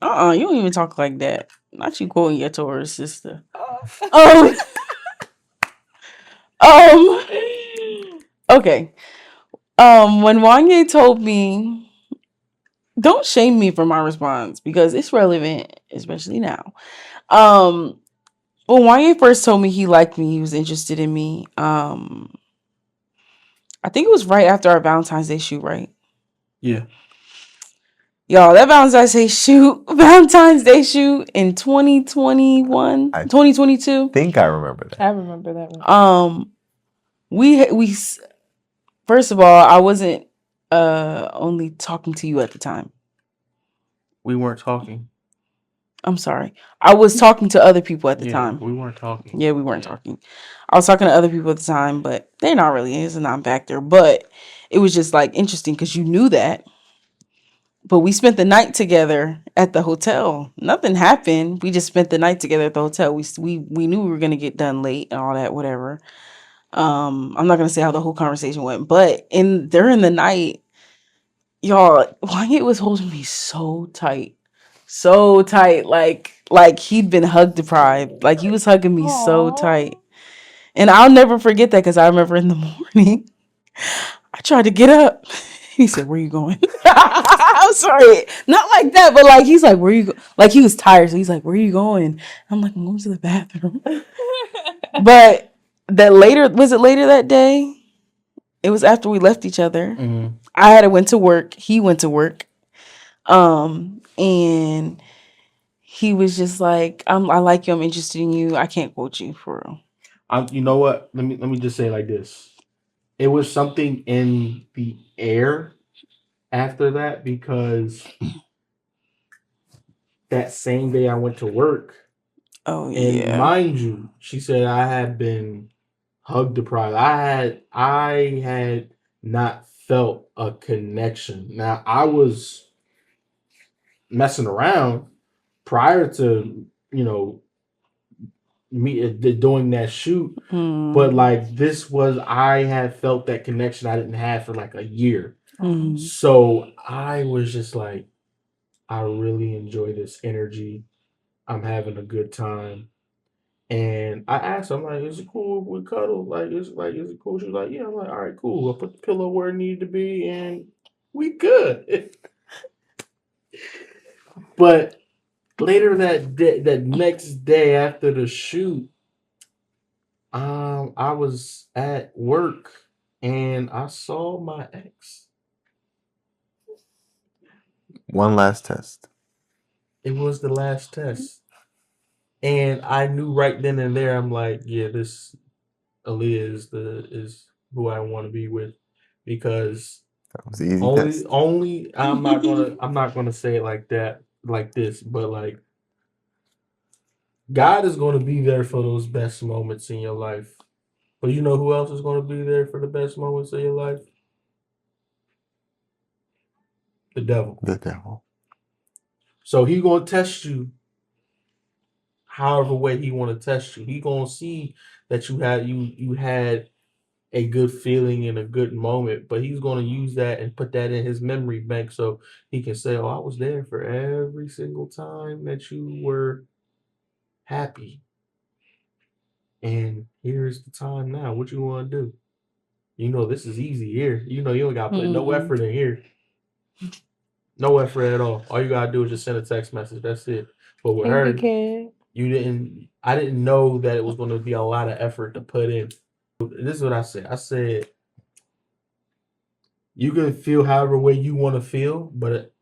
You don't even talk like that. Not you quoting your Taurus sister. Um, okay. When Wanye told me, don't shame me for my response because it's relevant, especially now. When Wanye first told me he liked me, he was interested in me. I think it was right after our Valentine's Day shoot, right? Yeah. Y'all, that Valentine's Day shoot in 2021, 2022. I think I remember that. I remember that one. We first of all, I wasn't only talking to you at the time. We weren't talking. I'm sorry. I was talking to other people at the time. We weren't talking. Yeah, we weren't talking. I was talking to other people at the time, but they're not really. It's a non-factor. But it was just like interesting because you knew that. But we spent the night together at the hotel. Nothing happened. We just spent the night together at the hotel. We knew we were gonna get done late and all that, whatever. I'm not gonna say how the whole conversation went, but during the night, y'all, Wyatt was holding me so tight, like he'd been hug deprived. Like he was hugging me so tight, and I'll never forget that because I remember in the morning, I tried to get up. He said, "Where you going?" I'm sorry, not like that, but like he's like, "Where you go?" Like he was tired, so he's like, "Where you going?" I'm like, "I'm going to the bathroom." But was it later that day? It was after we left each other. Mm-hmm. I had went to work. He went to work. And he was just like, I like you. I'm interested in you. I can't quote you for real. You know what? Let me just say it like this. It was something in the air after that because that same day I went to work. Oh, and mind you, she said I had been hug deprived. I had not felt a connection. Now I was messing around prior to me doing that shoot, but like this was I had felt that connection I didn't have for like a year. So I was just like, I really enjoy this energy. I'm having a good time. And I asked her, I'm like, is it cool if we cuddle? Is it cool? She was like, yeah. I'm like, all right, cool. I put the pillow where it needed to be and we good. But later that next day after the shoot, I was at work and I saw my ex. One last test. It was the last test. And I knew right then and there, I'm like, yeah, this Aaliyah is who I want to be with because that was the easy test. Only I'm not gonna say it like that, like this, but like God is gonna be there for those best moments in your life. But you know who else is gonna be there for the best moments of your life? The devil. The devil. So he gonna test you however way he want to test you. He gonna see that you had a good feeling and a good moment, but he's gonna use that and put that in his memory bank so he can say, "Oh, I was there for every single time that you were happy, and here's the time now. What you want to do? You know this is easy here. You know you don't got to put no effort in here." No effort at all. All you gotta do is just send a text message. That's it. But with her, you didn't. I didn't know that it was going to be a lot of effort to put in. This is what I said. I said you can feel however way you want to feel, but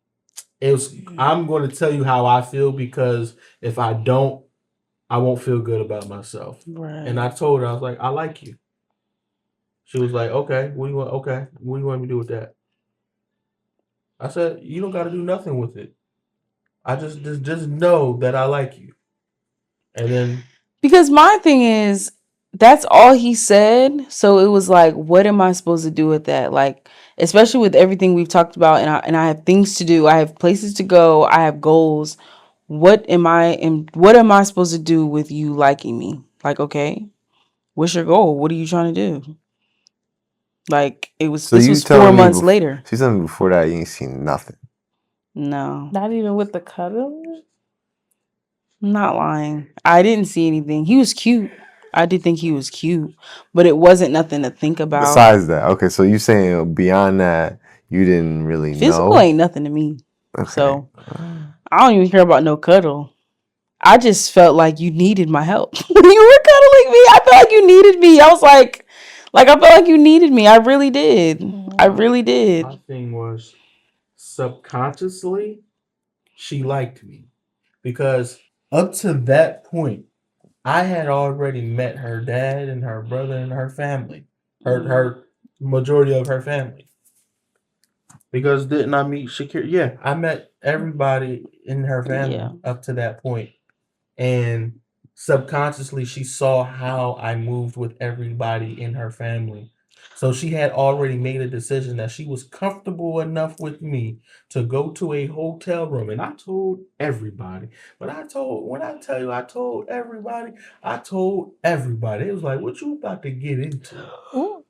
it was. I'm going to tell you how I feel because if I don't, I won't feel good about myself. Right. And I told her, I was like, I like you. She was like, okay, what do you want? Okay, what do you want me to do with that? I said, you don't got to do nothing with it. I just know that I like you. And then because my thing is that's all he said. So it was like, what am I supposed to do with that? Like, especially with everything we've talked about, and I have things to do. I have places to go. I have goals. What am I supposed to do with you liking me? Like, okay, what's your goal? What are you trying to do? Like, this was 4 months later. She's telling me before that you ain't seen nothing. No. Not even with the cuddling? I'm not lying. I didn't see anything. He was cute. I did think he was cute, but it wasn't nothing to think about. Besides that, okay, so you saying beyond that, you didn't really know? Physical ain't nothing to me. Okay. So I don't even care about no cuddle. I just felt like you needed my help. When you were cuddling me, I felt like you needed me. I was like I felt like you needed me. I really did. I really did. My thing was subconsciously, she liked me because up to that point, I had already met her dad and her brother and her family, her majority of her family. Because didn't I meet Shakira? Yeah, I met everybody in her family up to that point. And subconsciously, she saw how I moved with everybody in her family. So she had already made a decision that she was comfortable enough with me to go to a hotel room. And I told everybody. When I tell you I told everybody, I told everybody. It was like, what you about to get into? Ooh.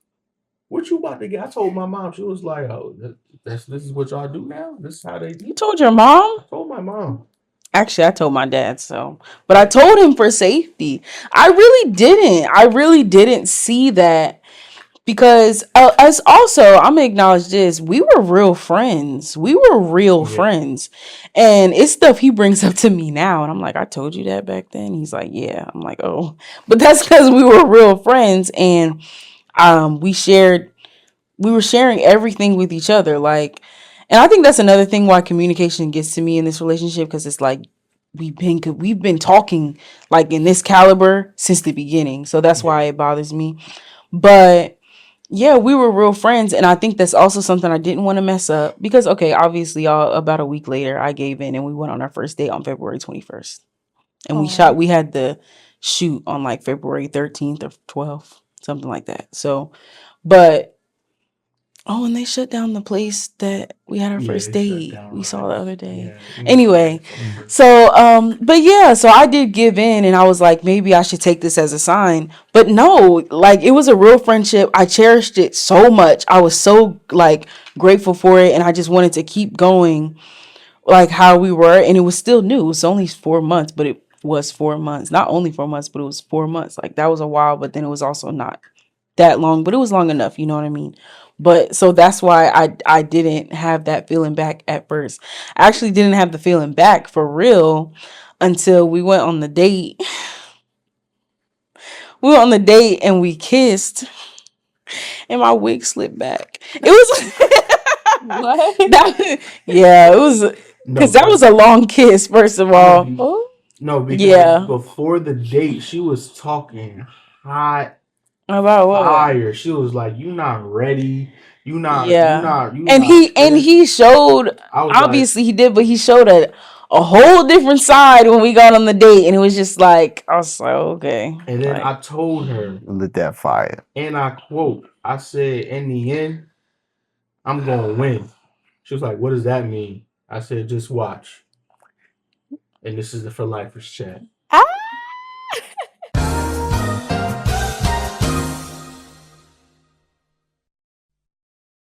What you about to get? I told my mom. She was like, oh, this is what y'all do now? This is how they do? You told your mom? I told my mom. Actually, I told my dad so. But I told him for safety. I really didn't see that. Because us also, I'm gonna acknowledge this. We were real friends. Friends. And it's stuff he brings up to me now. And I'm like, I told you that back then. He's like, yeah. I'm like, oh. But that's because we were real friends. And we were sharing everything with each other. Like, and I think that's another thing why communication gets to me in this relationship. Because it's like, we've been talking like in this caliber since the beginning. So that's why it bothers me. But yeah, we were real friends, and I think that's also something I didn't want to mess up because, okay, obviously, about a week later, I gave in, and we went on our first date on February 21st, and we had the shoot on like February 13th or 12th, something like that. So, but and they shut down the place that we had our first date. We saw the other day. Yeah, anyway, so but yeah, so I did give in and I was like, maybe I should take this as a sign. But no, like it was a real friendship. I cherished it so much. I was so like grateful for it and I just wanted to keep going like how we were, and it was still new. It was only 4 months, but it was 4 months. Not only 4 months, but it was 4 months. Like that was a while, but then it was also not that long, but it was long enough, you know what I mean? But so that's why I didn't have that feeling back at first. I actually didn't have the feeling back for real until we went on the date. We went on the date and we kissed and my wig slipped back. It was what? It was because that was a long kiss, first of all. No, because before the date, she was talking hot about what? Fire. She was like, "You not ready. You not. He showed. Obviously, like, he did, but he showed a whole different side when we got on the date, and it was just like I was like, okay. And then I told her, "Lit that fire." And I quote, I said, "In the end, I'm gonna win." She was like, "What does that mean?" I said, "Just watch." And this is the For Lifers chat.